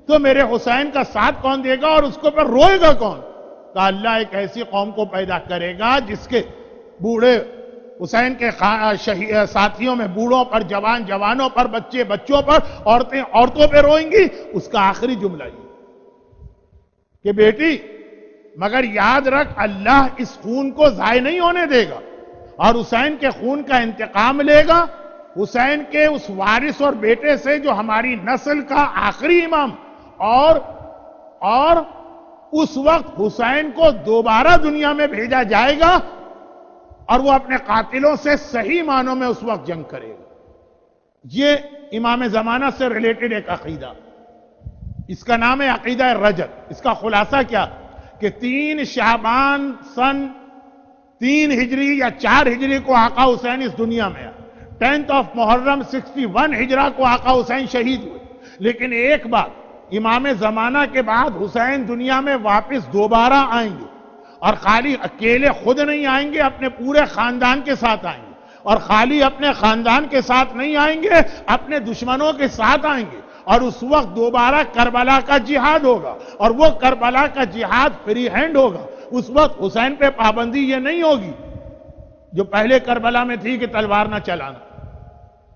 تو میرے حسین کا ساتھ کون دے گا اور اس کو پر روئے گا کون؟ کہا اللہ ایک ایسی قوم کو پیدا کرے گا جس کے بوڑھے حسین کے ساتھیوں میں بوڑھوں پر، جوان جوانوں پر، بچے بچوں پر، عورتیں عورتوں پہ روئیں گی. اس کا آخری جملہ یہ کہ بیٹی مگر یاد رکھ اللہ اس خون کو ضائع نہیں ہونے دے گا اور حسین کے خون کا انتقام لے گا. حسین کے اس وارث اور بیٹے سے جو ہماری نسل کا آخری امام، اور اس وقت حسین کو دوبارہ دنیا میں بھیجا جائے گا اور وہ اپنے قاتلوں سے صحیح معنوں میں اس وقت جنگ کرے گا. یہ امام زمانہ سے ریلیٹڈ ایک عقیدہ، اس کا نام ہے عقیدہ رجب. اس کا خلاصہ کیا کہ 3 شعبان سن 3 ہجری یا 4 ہجری کو آقا حسین اس دنیا میں آئے. 10th of محرم 61 ہجرہ کو آقا حسین شہید ہوئے. لیکن ایک بات، امام زمانہ کے بعد حسین دنیا میں واپس دوبارہ آئیں گے، اور خالی اکیلے خود نہیں آئیں گے، اپنے پورے خاندان کے ساتھ آئیں گے. اور خالی اپنے خاندان کے ساتھ نہیں آئیں گے، اپنے دشمنوں کے ساتھ آئیں گے. اور اس وقت دوبارہ کربلا کا جہاد ہوگا، اور وہ کربلا کا جہاد فری ہینڈ ہوگا. اس وقت حسین پہ پابندی یہ نہیں ہوگی جو پہلے کربلا میں تھی کہ تلوار نہ چلانا،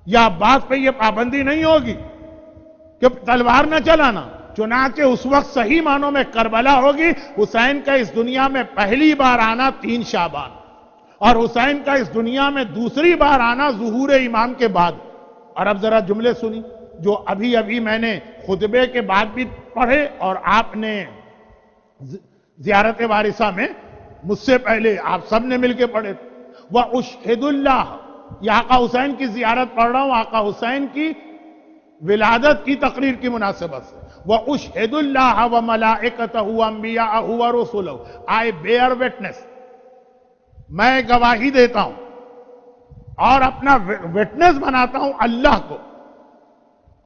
یا عباس پہ یہ پابندی نہیں ہوگی کہ تلوار نہ چلانا. چنانچہ اس وقت صحیح معنوں میں کربلا ہوگی. حسین کا اس دنیا میں پہلی بار آنا 3 شعبان، اور حسین کا اس دنیا میں دوسری بار آنا ظہور امام کے بعد. اور اب ذرا جملے سنی جو ابھی میں نے خطبے کے بعد بھی پڑھے، اور آپ نے زیارت وارثہ میں مجھ سے پہلے آپ سب نے مل کے پڑھے. وَأُشْهِدُ اللَّهَ، یہ آقا حسین کی زیارت پڑھ رہا ہوں آقا حسین کی ولادت کی تقریر کی مناسبت سے. وَأُشْهِدُ اللَّهَ وَمَلَائِكَتَهُ وَأَنْبِيَاءَهُ وَرُسُلَهُ، I bear witness، میں گواہی دیتا ہوں اور اپنا وٹنس بناتا ہوں اللہ کو،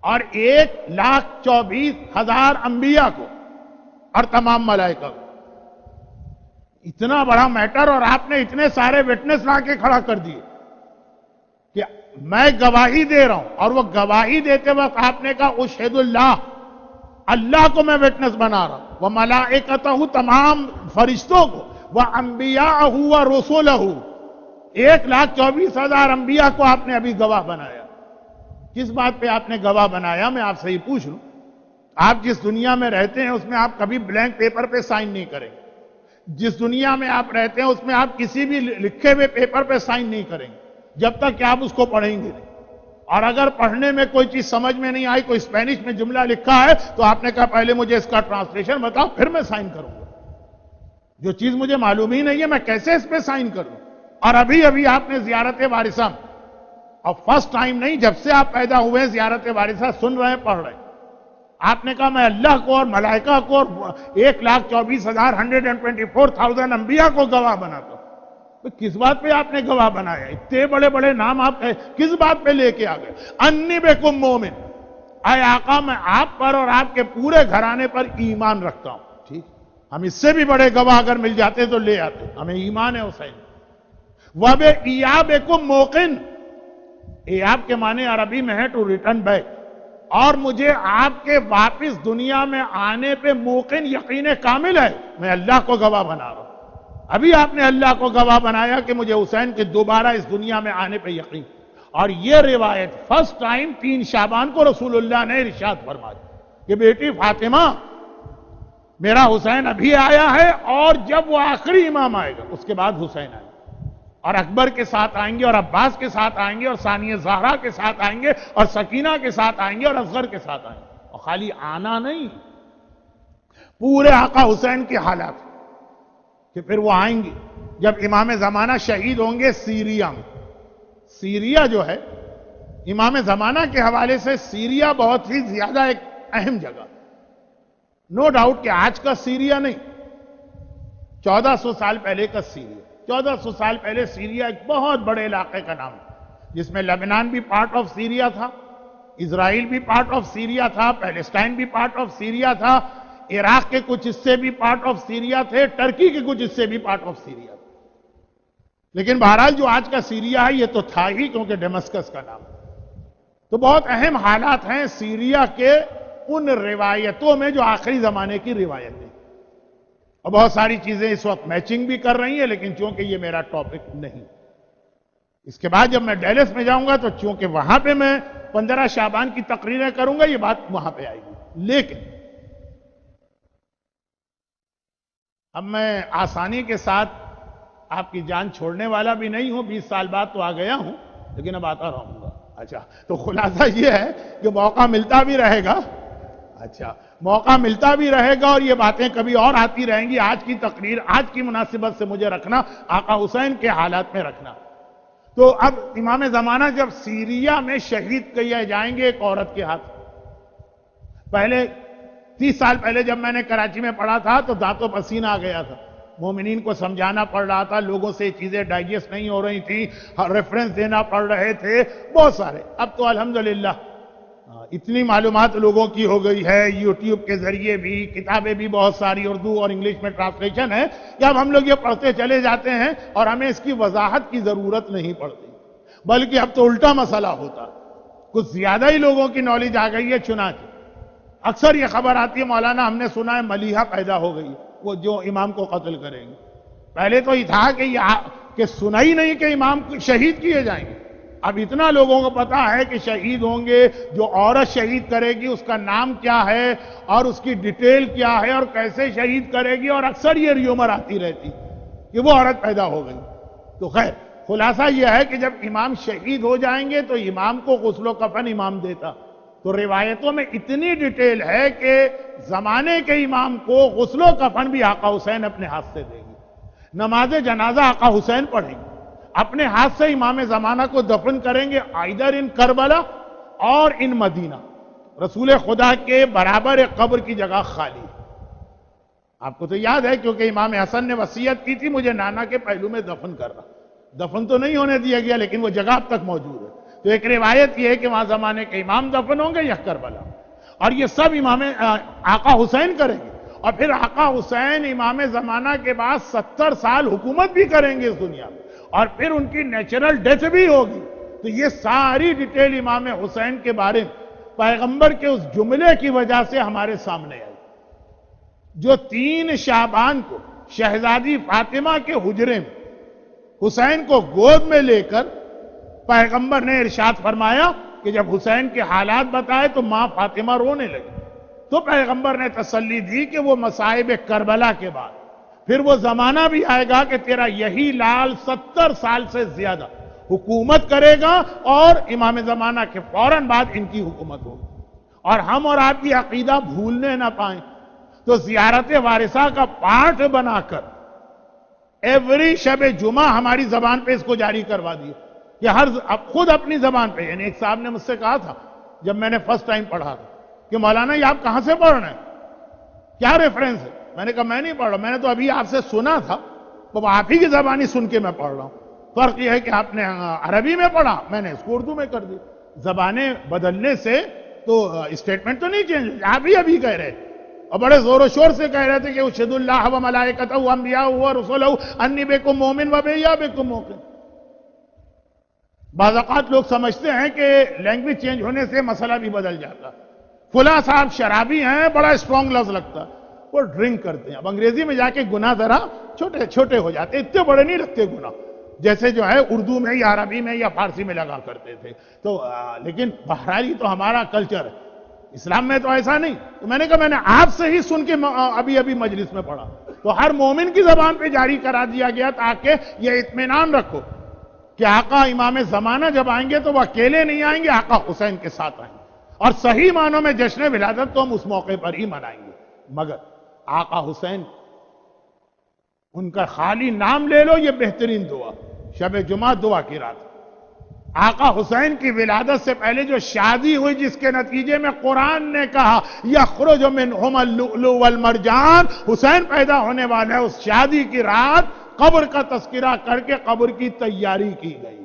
اور 1,24,000 انبیاء کو، اور تمام ملائکہ کو. اتنا بڑا میٹر، اور آپ نے اتنے سارے وٹنس لا کے کھڑا کر دیے کہ میں گواہی دے رہا ہوں. اور وہ گواہی دیتے وقت آپ نے کہا اشہد اللہ، اللہ کو میں وٹنس بنا رہا ہوں. وہ ملائکتہ، تمام فرشتوں کو، وہ انبیاءہ و رسولہ، 1,24,000 انبیاء کو آپ نے ابھی گواہ بنایا. کس بات پہ آپ نے گواہ بنایا؟ میں آپ سے ہی پوچھ لوں. آپ جس دنیا میں رہتے ہیں اس میں آپ کبھی بلینک پیپر پہ سائن نہیں کریں گے. جس دنیا میں آپ رہتے ہیں اس میں آپ کسی بھی لکھے ہوئے پیپر پہ سائن نہیں کریں گے جب تک کہ آپ اس کو پڑھیں گے نہیں. اور اگر پڑھنے میں کوئی چیز سمجھ میں نہیں آئی، کوئی اسپینش میں جملہ لکھا ہے، تو آپ نے کہا پہلے مجھے اس کا ٹرانسلیشن بتاؤ پھر میں سائن کروں گا. جو چیز مجھے معلوم ہی نہیں ہے میں کیسے اس پہ سائن کروں؟ اور ابھی آپ نے زیارت وارثہ، اور فرسٹ ٹائم نہیں، جب سے آپ پیدا ہوئے ہیں زیارت وارثہ سن رہے ہیں، پڑھ رہے ہیں. آپ نے کہا میں اللہ کو اور ملائکہ کو اور 1,24,124,000 انبیاء کو گواہ بناتا ہوں. تو کس بات پہ آپ نے گواہ بنایا؟ اتنے بڑے بڑے نام آپ کس بات پہ لے کے آ گئے؟ انی بکم مومن، اے آقا میں آپ پر اور آپ کے پورے گھرانے پر ایمان رکھتا ہوں. ٹھیک، ہم اس سے بھی بڑے گواہ اگر مل جاتے تو لے آتے، ہمیں ایمان ہے حسین. وَبِإِيَابِكُمْ مُوقِنٌ، ایاب کے معنی عربی میں ہے ٹو ریٹرن بیک، اور مجھے آپ کے واپس دنیا میں آنے پہ موقن یقین کامل ہے. میں اللہ کو گواہ بنا رہا ہوں. ابھی آپ نے اللہ کو گواہ بنایا کہ مجھے حسین کے دوبارہ اس دنیا میں آنے پہ یقین. اور یہ روایت فرسٹ ٹائم 3 شعبان کو رسول اللہ نے ارشاد فرمائی کہ بیٹی فاطمہ، میرا حسین ابھی آیا ہے، اور جب وہ آخری امام آئے گا اس کے بعد حسین آئے گا، اور اکبر کے ساتھ آئیں گے، اور عباس کے ساتھ آئیں گے، اور ثانیہ زہرا کے ساتھ آئیں گے، اور سکینہ کے ساتھ آئیں گے، اور اصغر کے ساتھ آئیں گے. اور خالی آنا نہیں، پورے آقا حسین کی حالات کہ پھر وہ آئیں گے جب امام زمانہ شہید ہوں گے سیریا میں. سیریا جو ہے امام زمانہ کے حوالے سے سیریا بہت ہی زیادہ ایک اہم جگہ. نو ڈاؤٹ کہ آج کا سیریا نہیں، 1400 سال پہلے کا سیریا. 1400 سال پہلے سیریا ایک بہت بڑے علاقے کا نام ہے، جس میں لبنان بھی پارٹ آف سیریا تھا، اسرائیل بھی پارٹ آف سیریا تھا، پیلسٹائن بھی پارٹ آف سیریا تھا، عراق کے کچھ حصے بھی پارٹ آف سیریا تھے، ٹرکی کے کچھ حصے بھی پارٹ آف سیریا تھے. لیکن بہرحال جو آج کا سیریا ہے یہ تو تھا ہی، کیونکہ ڈیمسکس کا نام ہے. تو بہت اہم حالات ہیں سیریا کے ان روایتوں میں جو آخری زمانے کی روایتیں، اور بہت ساری چیزیں اس وقت میچنگ بھی کر رہی ہیں، لیکن چونکہ یہ میرا ٹاپک نہیں. اس کے بعد جب میں ڈیلس میں جاؤں گا تو چونکہ وہاں پہ میں 15 شعبان کی تقریریں کروں گا، یہ بات وہاں پہ آئے گی. لیکن اب میں آسانی کے ساتھ آپ کی جان چھوڑنے والا بھی نہیں ہوں. 20 سال بعد تو آ گیا ہوں، لیکن اب آتا رہوں گا. اچھا، تو خلاصہ یہ ہے کہ موقع ملتا بھی رہے گا. اچھا، موقع ملتا بھی رہے گا، اور یہ باتیں کبھی اور آتی رہیں گی. آج کی تقریر آج کی مناسبت سے مجھے رکھنا، آقا حسین کے حالات میں رکھنا. تو اب امام زمانہ جب سیریا میں شہید کیے جائیں گے ایک عورت کے ہاتھ، پہلے 30 سال پہلے جب میں نے کراچی میں پڑھا تھا تو دانتوں پسینہ آ گیا تھا مومنین کو سمجھانا پڑ رہا تھا، لوگوں سے چیزیں ڈائجسٹ نہیں ہو رہی تھی، ریفرنس دینا پڑ رہے تھے، بہت سارے. اب تو الحمدللہ اتنی معلومات لوگوں کی ہو گئی ہے، یوٹیوب کے ذریعے بھی، کتابیں بھی بہت ساری اردو اور انگلش میں ٹرانسلیشن ہے کہ اب ہم لوگ یہ پڑھتے چلے جاتے ہیں اور ہمیں اس کی وضاحت کی ضرورت نہیں پڑتی، بلکہ اب تو الٹا مسئلہ ہوتا، کچھ زیادہ ہی لوگوں کی نالج آ گئی ہے. چنانچہ اکثر یہ خبر آتی ہے مولانا ہم نے سنا ہے ملیحہ پیدا ہو گئی، وہ جو امام کو قتل کریں گے. پہلے تو یہ تھا کہ سنا ہی نہیں کہ امام شہید کیے جائیں گے. اب اتنا لوگوں کو پتا ہے کہ شہید ہوں گے، جو عورت شہید کرے گی اس کا نام کیا ہے اور اس کی ڈیٹیل کیا ہے اور کیسے شہید کرے گی، اور اکثر یہ ریومر آتی رہتی کہ وہ عورت پیدا ہو گئی. تو خیر خلاصہ یہ ہے کہ جب امام شہید ہو جائیں گے تو امام کو غسل و کفن امام دیتا. تو روایتوں میں اتنی ڈیٹیل ہے کہ زمانے کے امام کو غسل و کفن بھی آقا حسین اپنے ہاتھ سے دیں گے، نماز جنازہ آقا حسین پڑھیں گے، اپنے ہاتھ سے امام زمانہ کو دفن کریں گے، آئدر ان کربلا اور ان مدینہ. رسول خدا کے برابر ایک قبر کی جگہ خالی. آپ کو تو یاد ہے کیونکہ امام حسن نے وصیت کی تھی مجھے نانا کے پہلو میں دفن کرنا. دفن تو نہیں ہونے دیا گیا لیکن وہ جگہ اب تک موجود ہے. تو ایک روایت یہ ہے کہ وہاں زمانے کے امام دفن ہوں گے یا کربلا، اور یہ سب امام آقا حسین کریں گے. اور پھر آقا حسین امام زمانہ کے بعد 70 سال حکومت بھی کریں گے اس دنیا میں، اور پھر ان کی نیچرل ڈیتھ بھی ہوگی. تو یہ ساری ڈیٹیل امام حسین کے بارے میں پیغمبر کے اس جملے کی وجہ سے ہمارے سامنے آئی، جو 3 شعبان کو شہزادی فاطمہ کے حجرے میں حسین کو گود میں لے کر پیغمبر نے ارشاد فرمایا کہ جب حسین کے حالات بتائے تو ماں فاطمہ رونے لگی. تو پیغمبر نے تسلی دی کہ وہ مصائب کربلا کے بعد پھر وہ زمانہ بھی آئے گا کہ تیرا یہی لال 70 سال سے زیادہ حکومت کرے گا، اور امام زمانہ کے فوراً بعد ان کی حکومت ہوگی. اور ہم اور آپ کی عقیدہ بھولنے نہ پائیں تو زیارت وارثہ کا پارٹ بنا کر ایوری شب جمعہ ہماری زبان پہ اس کو جاری کروا دیا کہ خود اپنی زبان پہ. یعنی ایک صاحب نے مجھ سے کہا تھا جب میں نے فرسٹ ٹائم پڑھا تھا کہ مولانا یہ آپ کہاں سے پڑھ رہے ہیں، کیا ریفرنس ہے؟ میں نے کہا میں نہیں پڑھ رہا، میں نے تو ابھی آپ سے سنا تھا تو آپ ہی کی زبانی سن کے میں پڑھ رہا ہوں. فرق یہ ہے کہ آپ نے عربی میں پڑھا، میں نے اس کو اردو میں کر دی. زبانیں بدلنے سے تو اسٹیٹمنٹ تو نہیں چینج، آپ ہی ابھی کہہ رہے تھے اور بڑے زور و شور سے کہہ رہے تھے کہ اشہد اللہ و ملائکتہ و انبیاء و رسولہ انی بکم مومن و بیا بکم موقن. بعض اوقات لوگ سمجھتے ہیں کہ لینگویج چینج ہونے سے مسئلہ بھی بدل جاتا. فلاں صاحب شرابی ہیں، بڑا اسٹرانگ لفظ لگتا، وہ ڈرنک کرتے ہیں. اب انگریزی میں جا کے گناہ ذرا چھوٹے چھوٹے ہو جاتے، اتنے بڑے نہیں لگتے گناہ جیسے جو ہے اردو میں یا عربی میں یا فارسی میں لگا کرتے تھے. تو لیکن بہرحال تو ہمارا کلچر ہے، اسلام میں تو ایسا نہیں. تو میں نے کہا میں نے آپ سے ہی سن کے ابھی مجلس میں پڑھا، تو ہر مومن کی زبان پہ جاری کرا دیا گیا تاکہ یہ اطمینان رکھو کہ آقا امام زمانہ جب آئیں گے تو وہ اکیلے نہیں آئیں گے، آقا حسین کے ساتھ آئیں گے، اور صحیح معنوں میں جشن ولادت تو ہم اس موقع پر ہی منائیں گے. مگر آقا حسین ان کا خالی نام لے لو، یہ بہترین دعا شب جمعہ دعا کی رات. آقا حسین کی ولادت سے پہلے جو شادی ہوئی جس کے نتیجے میں قرآن نے کہا یخرج منہما اللؤلؤ والمرجان، حسین پیدا ہونے والا ہے، اس شادی کی رات قبر کا تذکرہ کر کے قبر کی تیاری کی گئی.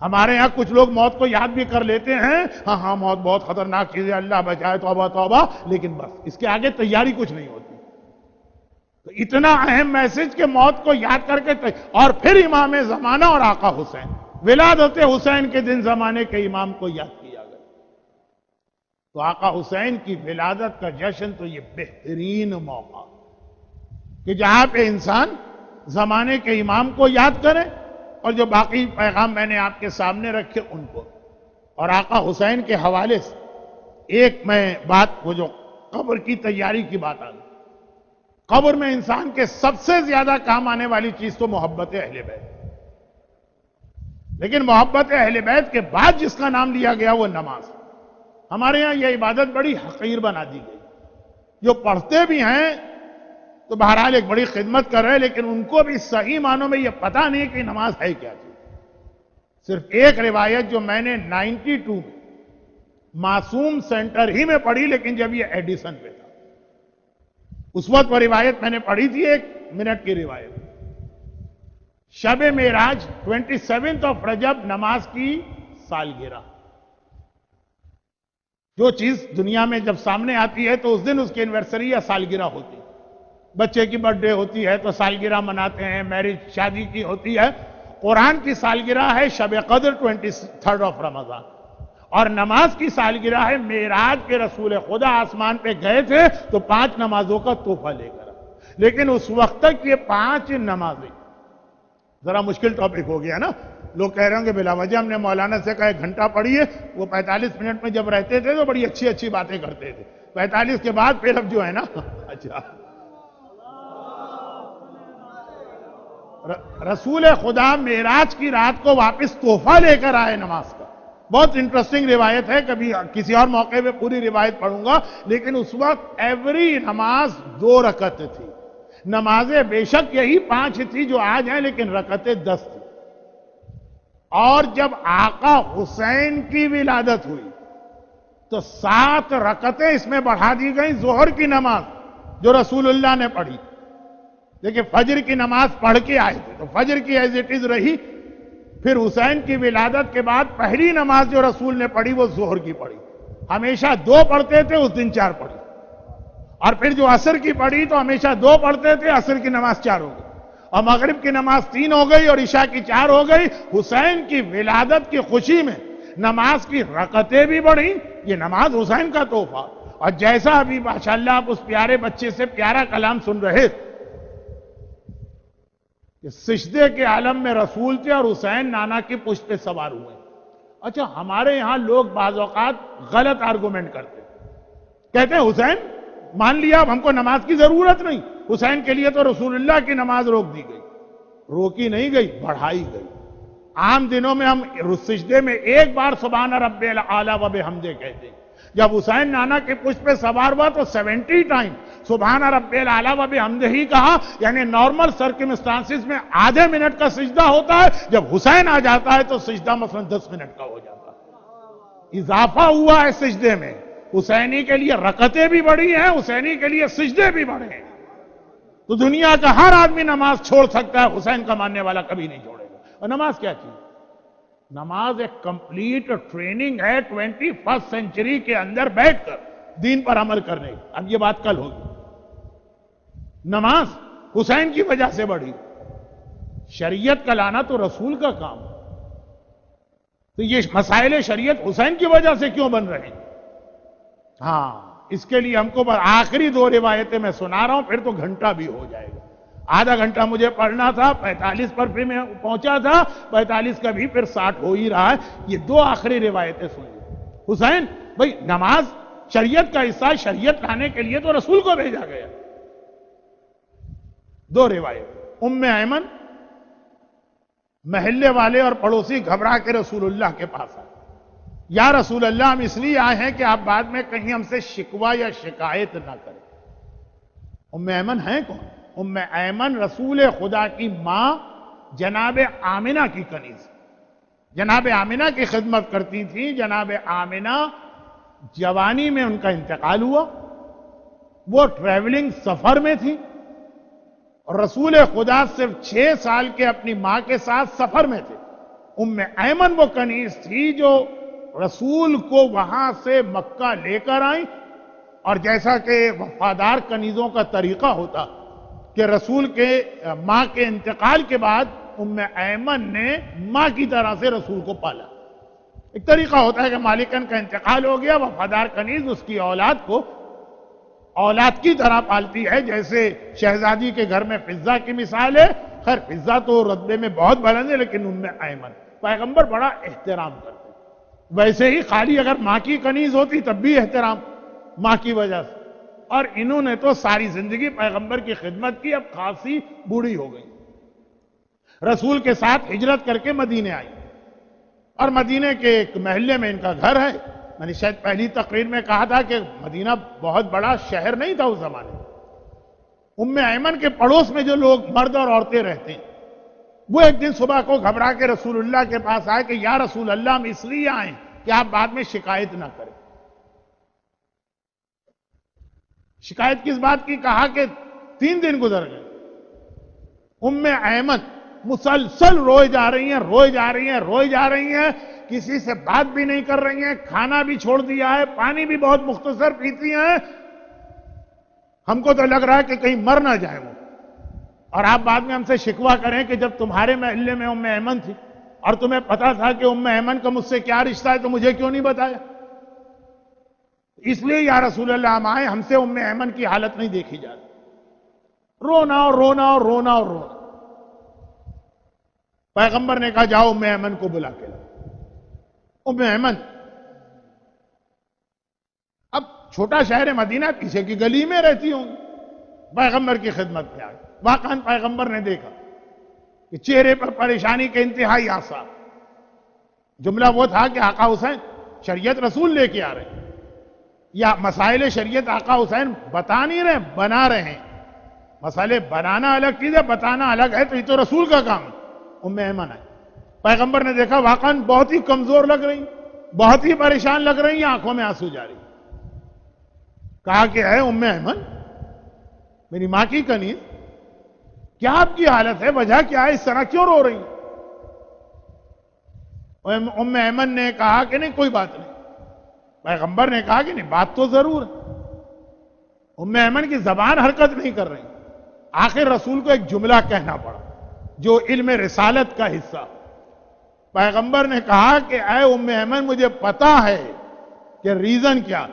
ہمارے ہاں کچھ لوگ موت کو یاد بھی کر لیتے ہیں، ہاں موت بہت خطرناک چیز ہے، اللہ بچائے، توبہ توبہ، لیکن بس اس کے آگے تیاری کچھ نہیں ہوتی. تو اتنا اہم میسج کہ موت کو یاد کر کے اور پھر امام زمانہ اور آقا حسین، ولادت حسین کے دن زمانے کے امام کو یاد کیا گیا. تو آقا حسین کی ولادت کا جشن تو یہ بہترین موقع کہ جہاں پہ انسان زمانے کے امام کو یاد کرے اور جو باقی پیغام میں نے آپ کے سامنے رکھے ان کو. اور آقا حسین کے حوالے سے ایک میں بات، وہ جو قبر کی تیاری کی بات آ گئی. قبر میں انسان کے سب سے زیادہ کام آنے والی چیز تو محبت اہل بیت، لیکن محبت اہل بیت کے بعد جس کا نام لیا گیا وہ نماز. ہمارے ہاں یہ عبادت بڑی حقیر بنا دی گئی. جو پڑھتے بھی ہیں تو بہرحال ایک بڑی خدمت کر رہے ہیں، لیکن ان کو بھی صحیح معنوں میں یہ پتہ نہیں کہ نماز ہے کیا چیز. صرف ایک روایت جو میں نے 92 میں معصوم سینٹر ہی میں پڑھی، لیکن جب یہ ایڈیسن پہ تھا، اس وقت وہ روایت میں نے پڑھی تھی، 1 منٹ کی روایت. شب معراج 27 رجب نماز کی سالگرہ. جو چیز دنیا میں جب سامنے آتی ہے تو اس دن اس کی اینیورسری یا سالگرہ ہوتی ہے. بچے کی برتھ ڈے ہوتی ہے تو سالگرہ مناتے ہیں، میرج شادی کی ہوتی ہے. قرآن کی سالگرہ ہے شب قدر 23 رمضان، اور نماز کی سالگرہ ہے معراج کے رسول خدا آسمان پہ گئے تھے تو 5 نمازوں کا تحفہ لے کر. لیکن اس وقت تک یہ 5 نمازیں ذرا مشکل ٹاپک ہو گیا نا. لوگ کہہ رہے ہیں کہ بلا وجہ ہم نے مولانا سے کہا 1 گھنٹہ پڑھیے. وہ 45 منٹ میں جب رہتے تھے تو بڑی اچھی اچھی باتیں کرتے تھے. 45 کے بعد پھر اب جو ہے نا اچھا رسول خدا معراج کی رات کو واپس تحفہ لے کر آئے نماز کا. بہت انٹرسٹنگ روایت ہے، کبھی کسی اور موقع پہ پوری روایت پڑھوں گا. لیکن اس وقت ایوری نماز 2 رکعت تھی. نمازیں بے شک یہی 5 تھی جو آج ہیں، لیکن رکعتیں 10 تھی. اور جب آقا حسین کی ولادت ہوئی تو 7 رکعتیں اس میں بڑھا دی گئیں. ظہر کی نماز جو رسول اللہ نے پڑھی، لیکن فجر کی نماز پڑھ کے آئے تھے تو فجر کی ایز اٹ از رہی. پھر حسین کی ولادت کے بعد پہلی نماز جو رسول نے پڑھی وہ ظہر کی پڑھی. ہمیشہ 2 پڑھتے تھے، اس دن 4 پڑھی. اور پھر جو عصر کی پڑھی تو ہمیشہ 2 پڑھتے تھے، عصر کی نماز 4 ہو گئی. اور مغرب کی نماز 3 ہو گئی اور عشاء کی 4 ہو گئی. حسین کی ولادت کی خوشی میں نماز کی رکعتیں بھی بڑھی. یہ نماز حسین کا تحفہ. اور جیسا ابھی ماشاءاللہ آپ اس پیارے بچے سے پیارا کلام سن رہے تھے کہ سجدے کے عالم میں رسول تھے اور حسین نانا کی پشت پہ سوار ہوئے. اچھا ہمارے یہاں لوگ بعض اوقات غلط آرگومنٹ کرتے کہتے ہیں حسین مان لیا اب ہم کو نماز کی ضرورت نہیں. حسین کے لیے تو رسول اللہ کی نماز روک دی گئی. روکی نہیں گئی، بڑھائی گئی. عام دنوں میں ہم سجدے میں 1 بار سبحان رب الاعلی و بحمدہ کہتے ہیں. جب حسین نانا کے پشت پہ سوار ہوا تو 70 ٹائم سبحان رب الاعلی و بحمدہ ہی کہا. یعنی نارمل سرکمسٹانسز میں آدھے منٹ کا سجدہ ہوتا ہے، جب حسین آ جاتا ہے تو سجدہ مثلا 10 منٹ کا ہو جاتا ہے. اضافہ ہوا ہے سجدے میں. حسینی کے لیے رکعتیں بھی بڑھی ہیں، حسینی کے لیے سجدے بھی بڑھے ہیں. تو دنیا کا ہر آدمی نماز چھوڑ سکتا ہے، حسین کا ماننے والا کبھی نہیں چھوڑے گا. اور نماز کیا چیز؟ نماز ایک کمپلیٹ ٹریننگ ہے 21 سینچری کے اندر بیٹھ کر دین پر عمل کرنے کی. اب یہ بات کل ہوگی. نماز حسین کی وجہ سے بڑھی. شریعت کا لانا تو رسول کا کام. تو یہ مسائل شریعت حسین کی وجہ سے کیوں بن رہے ہیں؟ ہاں اس کے لیے ہم کو آخری 2 روایتیں میں سنا رہا ہوں، پھر تو گھنٹہ بھی ہو جائے گا. آدھا گھنٹہ مجھے پڑھنا تھا، 45 پر پھر میں پہنچا تھا، 45 کا بھی پھر 60 ہو ہی رہا ہے. یہ 2 آخری روایتیں سنیے. حسین بھئی نماز شریعت کا حصہ، شریعت لانے کے لیے تو رسول کو بھیجا گیا. 2 روایت. ایمن محلے والے اور پڑوسی گھبرا کے رسول اللہ کے پاس آئے. یا رسول اللہ ہم اس لیے آئے ہیں کہ آپ بعد میں کہیں ہم سے شکوہ یا شکایت نہ کریں. ایمن ہیں کون؟ ایمن رسول خدا کی ماں جناب آمنہ کی کنیز. جناب آمنہ کی خدمت کرتی تھی. جناب آمنہ جوانی میں ان کا انتقال ہوا. وہ ٹریولنگ سفر میں تھی اور رسول خدا صرف 6 سال کے اپنی ماں کے ساتھ سفر میں تھے. ایمن وہ کنیز تھی جو رسول کو وہاں سے مکہ لے کر آئیں. اور جیسا کہ وفادار کنیزوں کا طریقہ ہوتا کہ رسول کے ماں کے انتقال کے بعد ایمن نے ماں کی طرح سے رسول کو پالا. ایک طریقہ ہوتا ہے کہ مالکن کا انتقال ہو گیا، وفادار کنیز اس کی اولاد کو اولاد کی طرح پالتی ہے. جیسے شہزادی کے گھر میں فضہ کی مثال ہے. خیر فضہ تو رتبے میں بہت بلند ہے، لیکن ایمن پیغمبر بڑا احترام کرتے. ویسے ہی خالی اگر ماں کی کنیز ہوتی تب بھی احترام ماں کی وجہ سے. اور انہوں نے تو ساری زندگی پیغمبر کی خدمت کی. اب خاصی بوڑھی ہو گئی. رسول کے ساتھ ہجرت کر کے مدینے آئی اور مدینے کے ایک محلے میں ان کا گھر ہے. میں نے شاید پہلی تقریر میں کہا تھا کہ مدینہ بہت بڑا شہر نہیں تھا اس زمانے میں. ایمن کے پڑوس میں جو لوگ مرد اور عورتیں رہتے ہیں وہ ایک دن صبح کو گھبرا کے رسول اللہ کے پاس آئے کہ یا رسول اللہ ہم اس لیے آئیں کہ آپ بعد میں شکایت نہ کریں. شکایت کس بات کی؟ کہا کہ 3 دن گزر گئے، ام ایمن مسلسل روئے جا رہی ہیں، روئے جا رہی ہیں، روئے جا رہی ہیں، کسی سے بات بھی نہیں کر رہی ہیں، کھانا بھی چھوڑ دیا ہے، پانی بھی بہت مختصر پیتی ہیں۔ ہم کو تو لگ رہا ہے کہ کہیں مر نہ جائے وہ، اور آپ بعد میں ہم سے شکوہ کریں کہ جب تمہارے محلے میں ام ایمن تھی اور تمہیں پتا تھا کہ ام ایمن کا مجھ سے کیا رشتہ ہے تو مجھے کیوں نہیں بتایا؟ اس لیے یا رسول اللہ ہم آئے، ہم سے ام ایمن کی حالت نہیں دیکھی جاتی، رونا اور رونا اور رونا اور رونا۔ پیغمبر نے کہا جاؤ ام ایمن کو بلا کے لاؤ۔ ام ایمن اب چھوٹا شہر مدینہ، پیچھے کی گلی میں رہتی ہوں، پیغمبر کی خدمت میں آئی۔ واقعاً پیغمبر نے دیکھا کہ چہرے پر پریشانی کے انتہائی آثار۔ جملہ وہ تھا کہ آقا حسین شریعت رسول لے کے آ رہے ہیں، یا مسائل شریعت آقا حسین بتا نہیں رہے، بنا رہے ہیں۔ مسئلے بنانا الگ چیز ہے، بتانا الگ ہے، تو یہ تو رسول کا کام ہے۔ ام ایمن آئی، پیغمبر نے دیکھا واقعاً بہت ہی کمزور لگ رہی، بہت ہی پریشان لگ رہی ہیں، آنکھوں میں آنسو جاری۔ کہا کہ اے ام ایمن، میری ماں کی کنیز، کیا آپ کی حالت ہے؟ وجہ کیا ہے؟ اس طرح کیوں رو رہی؟ ام ایمن نے کہا کہ نہیں کوئی بات نہیں۔ پیغمبر نے کہا کہ نہیں بات تو ضرور ہے۔ ام ایمن کی زبان حرکت نہیں کر رہی۔ آخر رسول کو ایک جملہ کہنا پڑا جو علم رسالت کا حصہ۔ پیغمبر نے کہا کہ اے ام ایمن، مجھے پتا ہے کہ ریزن کیا،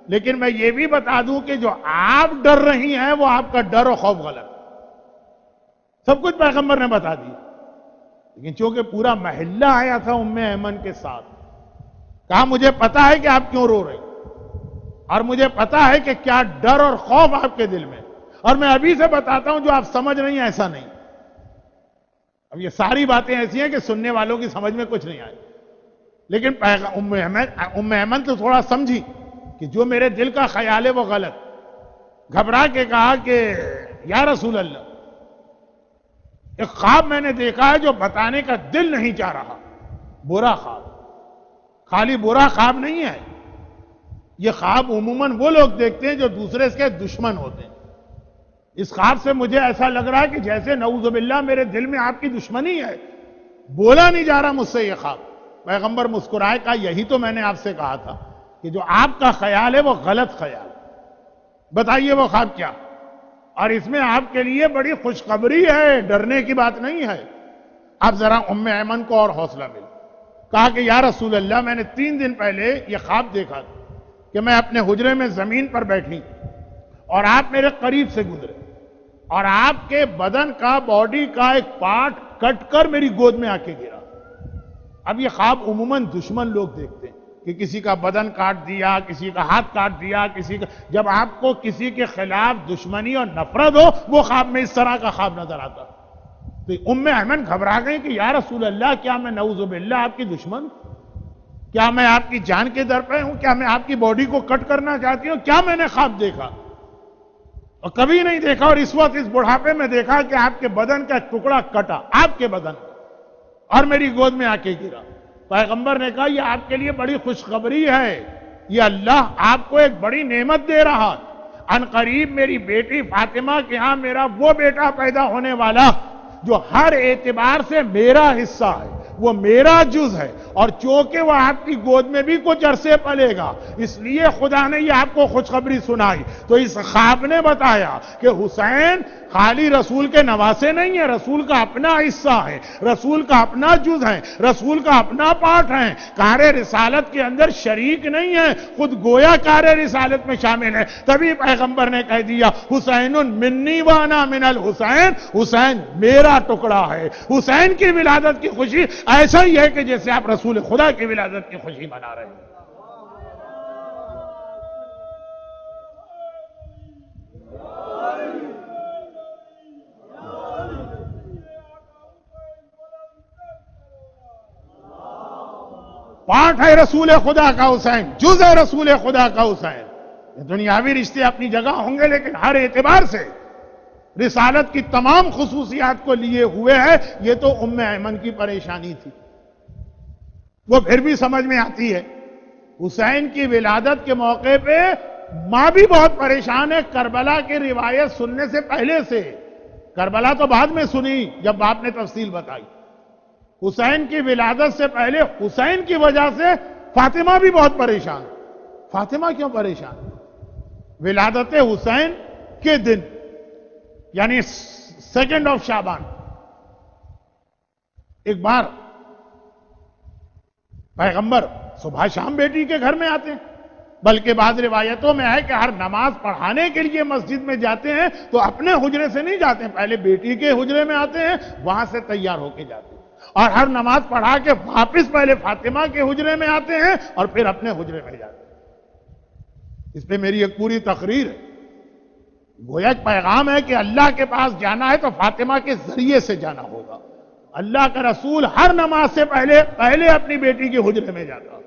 لیکن میں یہ بھی بتا دوں کہ جو آپ ڈر رہی ہیں وہ آپ کا ڈر و خوف غلط۔ سب کچھ پیغمبر نے بتا دیا، لیکن چونکہ پورا محلہ آیا تھا ام ایمن کے ساتھ، کہا مجھے پتا ہے کہ آپ کیوں رو رہے ہیں، اور مجھے پتا ہے کہ کیا ڈر اور خوف آپ کے دل میں، اور میں ابھی سے بتاتا ہوں جو آپ سمجھ رہی ہیں ایسا نہیں۔ اب یہ ساری باتیں ایسی ہیں کہ سننے والوں کی سمجھ میں کچھ نہیں آئی، لیکن ام ایمن تو تھوڑا سمجھی کہ جو میرے دل کا خیال ہے وہ غلط۔ گھبرا کے کہا کہ یا رسول اللہ، ایک خواب میں نے دیکھا ہے جو بتانے کا دل نہیں چاہ رہا، برا خواب۔ خالی برا خواب نہیں ہے، یہ خواب عموماً وہ لوگ دیکھتے ہیں جو دوسرے کے دشمن ہوتے ہیں۔ اس خواب سے مجھے ایسا لگ رہا ہے کہ جیسے نعوذ باللہ میرے دل میں آپ کی دشمنی ہے، بولا نہیں جا رہا مجھ سے یہ خواب۔ پیغمبر مسکرائے، کہا یہی تو میں نے آپ سے کہا تھا کہ جو آپ کا خیال ہے وہ غلط خیال۔ بتائیے وہ خواب کیا؟ اور اس میں آپ کے لیے بڑی خوشخبری ہے، ڈرنے کی بات نہیں ہے۔ اب ذرا ام ایمن کو اور حوصلہ ملا۔ کہا کہ یا رسول اللہ، میں نے 3 دن پہلے یہ خواب دیکھا تھا کہ میں اپنے حجرے میں زمین پر بیٹھی اور آپ میرے قریب سے گزرے اور آپ کے بدن کا، باڈی کا ایک پارٹ کٹ کر میری گود میں آ کے گرا۔ اب یہ خواب عموماً دشمن لوگ دیکھتے ہیں کہ کسی کا بدن کاٹ دیا، کسی کا ہاتھ کاٹ دیا، کسی کا، جب آپ کو کسی کے خلاف دشمنی اور نفرت ہو وہ خواب میں اس طرح کا خواب نظر آتا۔ تو ام ایمن گھبرا گئی کہ یا رسول اللہ، کیا میں نعوذ باللہ آپ کی دشمن؟ کیا میں آپ کی جان کے در پہ ہوں؟ کیا میں آپ کی باڈی کو کٹ کرنا چاہتی ہوں؟ کیا میں نے خواب دیکھا؟ اور کبھی نہیں دیکھا، اور اس وقت اس بڑھاپے میں دیکھا کہ آپ کے بدن کا ٹکڑا کٹا، آپ کے بدن کا، اور میری گود میں آ کے گرا۔ پیغمبر نے کہا یہ آپ کے لیے بڑی خوشخبری ہے، یہ اللہ آپ کو ایک بڑی نعمت دے رہا۔ ان قریب میری بیٹی فاطمہ کے ہاں میرا وہ بیٹا پیدا ہونے والا جو ہر اعتبار سے میرا حصہ ہے، وہ میرا جز ہے، اور چونکہ وہ آپ کی گود میں بھی کچھ عرصے پلے گا، اس لیے خدا نے یہ آپ کو خوشخبری سنائی۔ تو اس خواب نے بتایا کہ حسین خالی رسول کے نواسے نہیں ہے، رسول کا اپنا حصہ ہے، رسول کا اپنا جز ہے، رسول کا اپنا پارٹ ہے، کار رسالت کے اندر شریک نہیں ہے، خود گویا کار رسالت میں شامل ہے۔ تبھی پیغمبر نے کہہ دیا حسین منی وانا من الحسین، حسین میرا ٹکڑا ہے۔ حسین کی ولادت کی خوشی ایسا ہی ہے کہ جیسے آپ رسول خدا کی ولادت کی خوشی منا رہے ہیں۔ 8 ہے رسول خدا کا حسین، جز ہے رسول خدا کا حسین۔ یہ دنیاوی رشتے اپنی جگہ ہوں گے، لیکن ہر اعتبار سے رسالت کی تمام خصوصیات کو لیے ہوئے ہے۔ یہ تو ام ایمن کی پریشانی تھی، وہ پھر بھی سمجھ میں آتی ہے۔ حسین کی ولادت کے موقع پہ ماں بھی بہت پریشان ہے کربلا کی روایت سننے سے پہلے سے. کربلا تو بعد میں سنی جب باپ نے تفصیل بتائی. حسین کی ولادت سے پہلے حسین کی وجہ سے فاطمہ بھی بہت پریشان. فاطمہ کیوں پریشان؟ ولادت حسین کے دن یعنی 2 شعبان ایک بار پیغمبر صبح شام بیٹی کے گھر میں آتے ہیں. بلکہ بعض روایتوں میں ہے کہ ہر نماز پڑھانے کے لیے مسجد میں جاتے ہیں تو اپنے حجرے سے نہیں جاتے ہیں, پہلے بیٹی کے حجرے میں آتے ہیں, وہاں سے تیار ہو کے جاتے ہیں, اور ہر نماز پڑھا کے واپس پہلے فاطمہ کے حجرے میں آتے ہیں اور پھر اپنے حجرے میں جاتے ہیں. اس پہ میری ایک پوری تقریر ہے. گویا ایک پیغام ہے کہ اللہ کے پاس جانا ہے تو فاطمہ کے ذریعے سے جانا ہوگا. اللہ کا رسول ہر نماز سے پہلے اپنی بیٹی کے حجرے میں جاتا.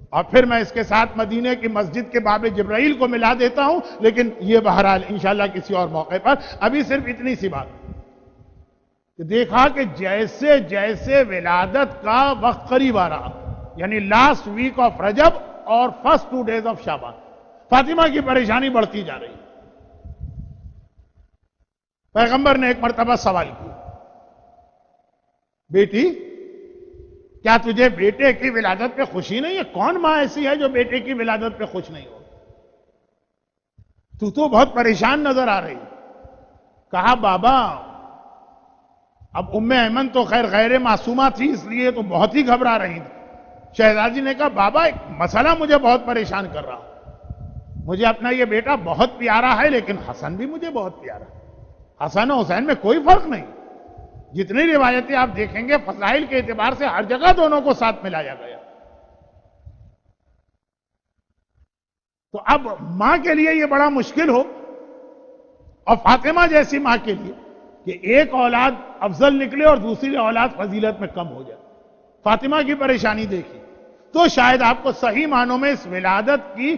اور پھر میں اس کے ساتھ مدینے کی مسجد کے باب جبرائیل کو ملا دیتا ہوں, لیکن یہ بہرحال انشاءاللہ کسی اور موقع پر. ابھی صرف اتنی سی بات کہ دیکھا کہ جیسے جیسے ولادت کا وقت قریب آ رہا, یعنی لاسٹ ویک آف رجب اور فرسٹ 2 days آف شعبان, فاطمہ کی پریشانی بڑھتی جا رہی. پیغمبر نے ایک مرتبہ سوال کیا, بیٹی کیا تجھے بیٹے کی ولادت پہ خوشی نہیں ہے؟ کون ماں ایسی ہے جو بیٹے کی ولادت پہ خوش نہیں ہو؟ تو بہت پریشان نظر آ رہی. کہا بابا اب ایمن تو خیر غیر معصومہ تھی, اس لیے تو بہت ہی گھبرا رہی تھی. شہزادی نے کہا بابا ایک مسئلہ مجھے بہت پریشان کر رہا. مجھے اپنا یہ بیٹا بہت پیارا ہے, لیکن حسن بھی مجھے بہت پیارا ہے. حسن و حسین میں کوئی فرق نہیں. جتنی روایتیں آپ دیکھیں گے فضائل کے اعتبار سے ہر جگہ دونوں کو ساتھ ملایا گیا. تو اب ماں کے لیے یہ بڑا مشکل ہو, اور فاطمہ جیسی ماں کے لیے کہ ایک اولاد افضل نکلے اور دوسری اولاد فضیلت میں کم ہو جائے. فاطمہ کی پریشانی دیکھی تو شاید آپ کو صحیح معنوں میں اس ولادت کی,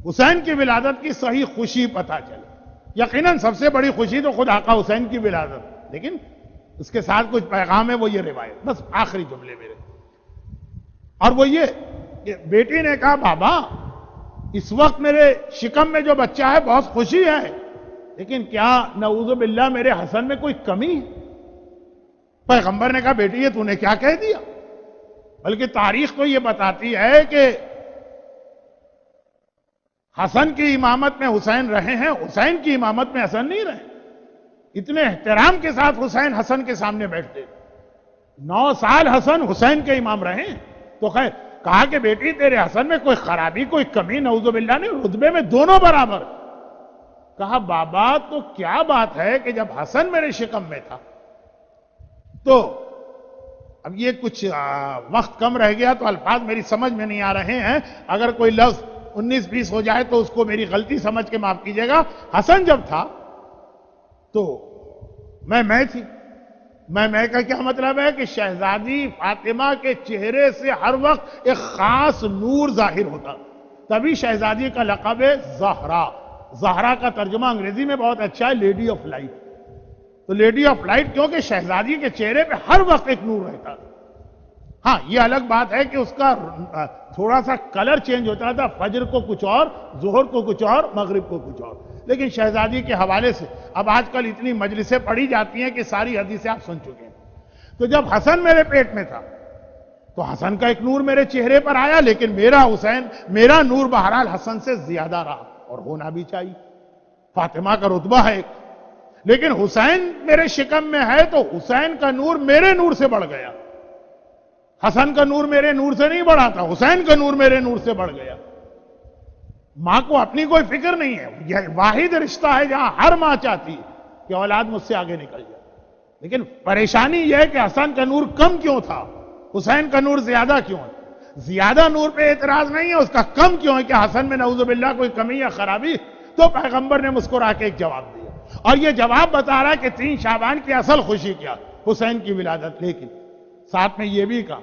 حسین کی ولادت کی صحیح خوشی پتہ چلے. یقیناً سب سے بڑی خوشی تو خود آقا حسین کی ولادت, لیکن اس کے ساتھ کچھ پیغام ہے, وہ یہ روایت. بس آخری جملے میرے, اور وہ یہ کہ بیٹی نے کہا بابا اس وقت میرے شکم میں جو بچہ ہے بہت خوشی ہے, لیکن کیا نعوذ باللہ میرے حسن میں کوئی کمی ہے؟ پیغمبر نے کہا بیٹی یہ تو نے کیا کہہ دیا؟ بلکہ تاریخ تو یہ بتاتی ہے کہ حسن کی امامت میں حسین رہے ہیں, حسین کی امامت میں حسن نہیں رہے. اتنے احترام کے ساتھ حسین حسن کے سامنے بیٹھتے. 9 سال حسن حسین کے امام رہے. تو خیر کہا کہ بیٹی تیرے حسن میں کوئی خرابی کوئی کمی نعوذ باللہ نہیں, رتبے میں دونوں برابر. کہا بابا تو کیا بات ہے کہ جب حسن میرے شکم میں تھا تو اب یہ کچھ وقت کم رہ گیا تو الفاظ میری سمجھ میں نہیں آ رہے ہیں, اگر کوئی لفظ 19-20 ہو جائے تو اس کو میری غلطی سمجھ کے معاف کیجیے گا. حسن جب تھا تو میں تھی. میں کا کیا مطلب ہے کہ شہزادی فاطمہ کے چہرے سے ہر وقت ایک خاص نور ظاہر ہوتا, تبھی شہزادی کا لقب ہے زہرا. زہرا کا ترجمہ انگریزی میں بہت اچھا ہے, لیڈی آف لائٹ. تو لیڈی آف لائٹ کیونکہ شہزادی کے چہرے پہ ہر وقت ایک نور رہتا. ہاں یہ الگ بات ہے کہ اس کا تھوڑا سا کلر چینج ہوتا تھا, فجر کو کچھ اور, ظہر کو کچھ اور, مغرب کو کچھ اور. لیکن شہزادی کے حوالے سے اب آج کل اتنی مجلسیں پڑھی جاتی ہیں کہ ساری حدیثیں آپ سن چکے ہیں. تو جب حسن میرے پیٹ میں تھا تو حسن کا ایک نور میرے چہرے پر آیا, لیکن میرا نور بہرحال حسن سے زیادہ رہا, اور ہونا بھی چاہیے. فاطمہ کا رتبہ ہے ایک, لیکن حسین میرے شکم میں ہے تو حسین کا نور میرے نور سے بڑھ گیا. حسن کا نور میرے نور سے نہیں بڑھا تھا, حسین کا نور میرے نور سے بڑھ گیا. ماں کو اپنی کوئی فکر نہیں ہے, یہ واحد رشتہ ہے جہاں ہر ماں چاہتی ہے کہ اولاد مجھ سے آگے نکل جائے. لیکن پریشانی یہ ہے کہ حسن کا نور کم کیوں تھا, حسین کا نور زیادہ کیوں ہے. زیادہ نور پہ اعتراض نہیں ہے, اس کا کم کیوں ہے کہ حسن میں نعوذ باللہ کوئی کمی یا خرابی. تو پیغمبر نے مسکرا کے ایک جواب دیا, اور یہ جواب بتا رہا ہے کہ 3 شعبان کی اصل خوشی کیا, حسین کی ولادت. لیکن ساتھ میں یہ بھی کہا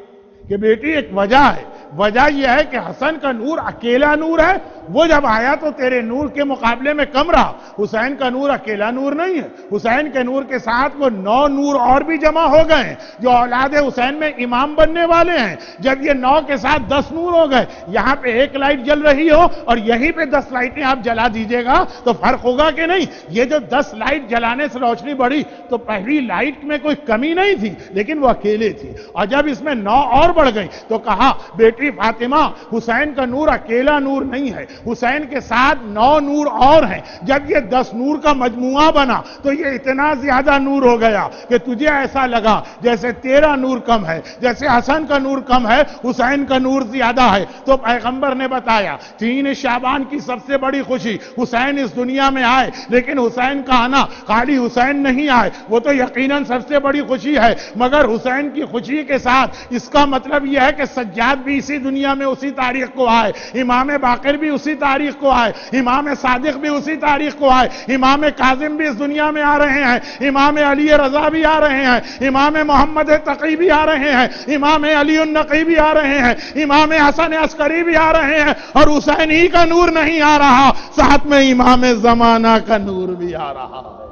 کہ بیٹی ایک وجہ ہے، وجہ یہ ہے کہ حسن کا نور اکیلا نور ہے، وہ جب آیا تو تیرے نور کے مقابلے میں کم رہا۔ حسین کا نور اکیلا نور نہیں ہے، حسین کے نور کے ساتھ وہ 9 نور اور بھی جمع ہو گئے ہیں جو اولاد حسین میں امام بننے والے ہیں۔ جب یہ 9 کے ساتھ 10 نور ہو گئے، یہاں پہ 1 لائٹ جل رہی ہو اور یہیں پہ 10 لائٹیں آپ جلا دیجئے گا تو فرق ہوگا کہ نہیں؟ یہ جو 10 لائٹ جلانے سے روشنی بڑھی تو پہلی لائٹ میں کوئی کمی نہیں تھی، لیکن وہ اکیلے تھی، اور جب اس میں 9 اور بڑھ گئی تو کہا بیٹی فاطمہ حسین کا نور اکیلا نور نہیں ہے، حسین کے ساتھ 9 نور اور ہیں۔ جب یہ 10 نور کا مجموعہ بنا تو یہ اتنا زیادہ نور ہو گیا کہ تجھے ایسا لگا جیسے تیرا نور کم ہے، جیسے حسن کا نور کم ہے، حسین کا نور زیادہ ہے۔ تو پیغمبر نے بتایا 3 شعبان کی سب سے بڑی خوشی حسین اس دنیا میں آئے، لیکن حسین کا آنا خالی حسین نہیں آئے، وہ تو یقیناً سب سے بڑی خوشی ہے، مگر حسین کی خوشی کے ساتھ اس کا مطلب یہ ہے کہ سجاد بھی اسی دنیا میں اسی تاریخ کو آئے، امام باقر بھی اسی تاریخ کو آئے، امام صادق بھی اسی تاریخ کو آئے، امام کاظم بھی اس دنیا میں آ رہے ہیں، امام علی رضا بھی آ رہے ہیں، امام محمد تقی بھی آ رہے ہیں، امام علی النقی بھی آ رہے ہیں، امام حسن عسکری بھی آ رہے ہیں، اور حسین ہی کا نور نہیں آ رہا، ساتھ میں امام زمانہ کا نور بھی آ رہا ہے۔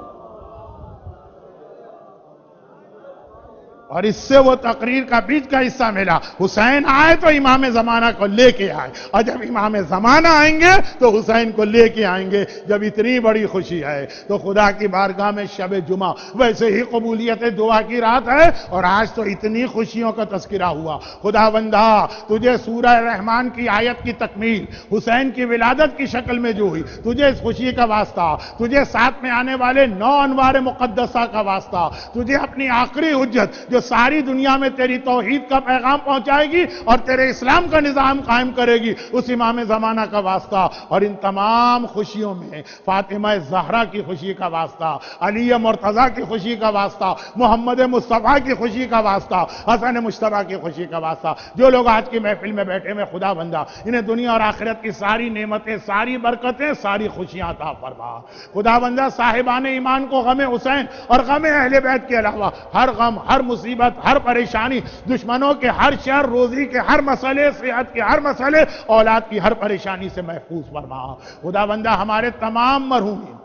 اور اس سے وہ تقریر کا بیچ کا حصہ ملا، حسین آئے تو امام زمانہ کو لے کے آئے، اور جب امام زمانہ آئیں گے تو حسین کو لے کے آئیں گے۔ جب اتنی بڑی خوشی ہے تو خدا کی بارگاہ میں شب جمعہ ویسے ہی قبولیت دعا کی رات ہے، اور آج تو اتنی خوشیوں کا تذکرہ ہوا۔ خدا بندہ تجھے سورہ رحمان کی آیت کی تکمیل حسین کی ولادت کی شکل میں جو ہوئی، تجھے اس خوشی کا واسطہ، تجھے ساتھ میں آنے والے 9 انوار مقدسہ کا واسطہ، تجھے اپنی آخری حجت جو ساری دنیا میں تیری توحید کا پیغام پہنچائے گی اور تیرے اسلام کا نظام قائم کرے گی، اس امام زمانہ کا واسطہ، اور ان تمام خوشیوں میں فاطمہ زہرا کی خوشی کا واسطہ، علی مرتضیٰ کی خوشی کا واسطہ، محمد مصطفیٰ کی خوشی کا واسطہ، حسن مجتبیٰ کی خوشی کا واسطہ۔ جو لوگ آج کی محفل میں بیٹھے میں خدا بندہ انہیں دنیا اور آخرت کی ساری نعمتیں، ساری برکتیں، ساری خوشیاں عطا فرما۔ خدا بندہ صاحبان ایمان کو غم حسین اور غم اہل بیت کے علاوہ ہر غم، ہر مصیبت، ہر پریشانی، دشمنوں کے ہر شر، روزی کے ہر مسئلے، صحت کے ہر مسئلے، اولاد کی ہر پریشانی سے محفوظ فرما۔ خدا بندہ ہمارے تمام مرحومین،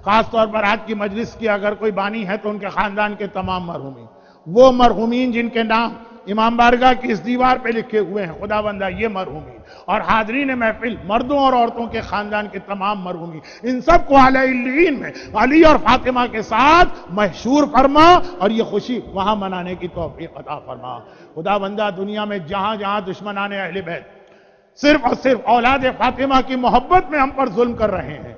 خاص طور پر آج کی مجلس کی اگر کوئی بانی ہے تو ان کے خاندان کے تمام مرحومین، وہ مرحومین جن کے نام امام بارگاہ کی اس دیوار پہ لکھے ہوئے ہیں، خدا بندہ یہ مرحومین اور حاضرین محفل مردوں اور عورتوں کے خاندان کے تمام مرحومین، ان سب کو اعلی علیین میں علی اور فاطمہ کے ساتھ محشور فرما، اور یہ خوشی وہاں منانے کی توفیق عطا فرما۔ خدا بندہ دنیا میں جہاں جہاں دشمنان اہل بیت صرف اور صرف اولاد فاطمہ کی محبت میں ہم پر ظلم کر رہے ہیں،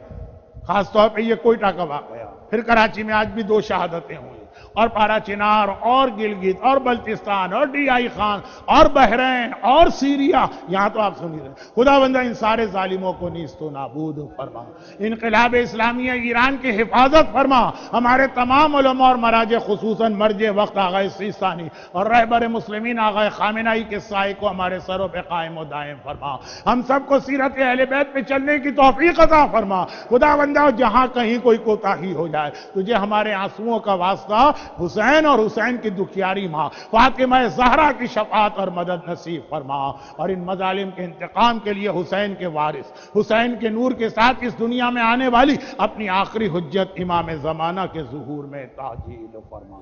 خاص طور پہ یہ کوئٹہ کا واقعہ، پھر کراچی میں آج بھی 2 شہادتیں ہوئی، اور پارا چنار اور گلگت اور بلتستان اور ڈی آئی خان اور بحرین اور سیریا، یہاں تو آپ سنی رہے۔ خدا بندہ ان سارے ظالموں کو نیست و نابود فرما، انقلاب اسلامیہ ایران کی حفاظت فرما، ہمارے تمام علماء اور مراجع خصوصاً مرجع وقت آغا سیستانی اور رہبر مسلمین آغا خامنہئی کے سائے کو ہمارے سروں پہ قائم و دائم فرما، ہم سب کو سیرت اہل بیت پہ چلنے کی توفیق عطا فرما۔ خدا بندہ جہاں کہیں کوئی کوتاہی ہو جائے تجھے ہمارے آنسوؤں کا واسطہ حسین اور حسین کی دکھیاری ماں فاطمہ زہرا کی شفاعت اور مدد نصیب فرما، اور ان مظالم کے انتقام کے لیے حسین کے وارث، حسین کے نور کے ساتھ اس دنیا میں آنے والی اپنی آخری حجت امام زمانہ کے ظہور میں تعجیل فرما۔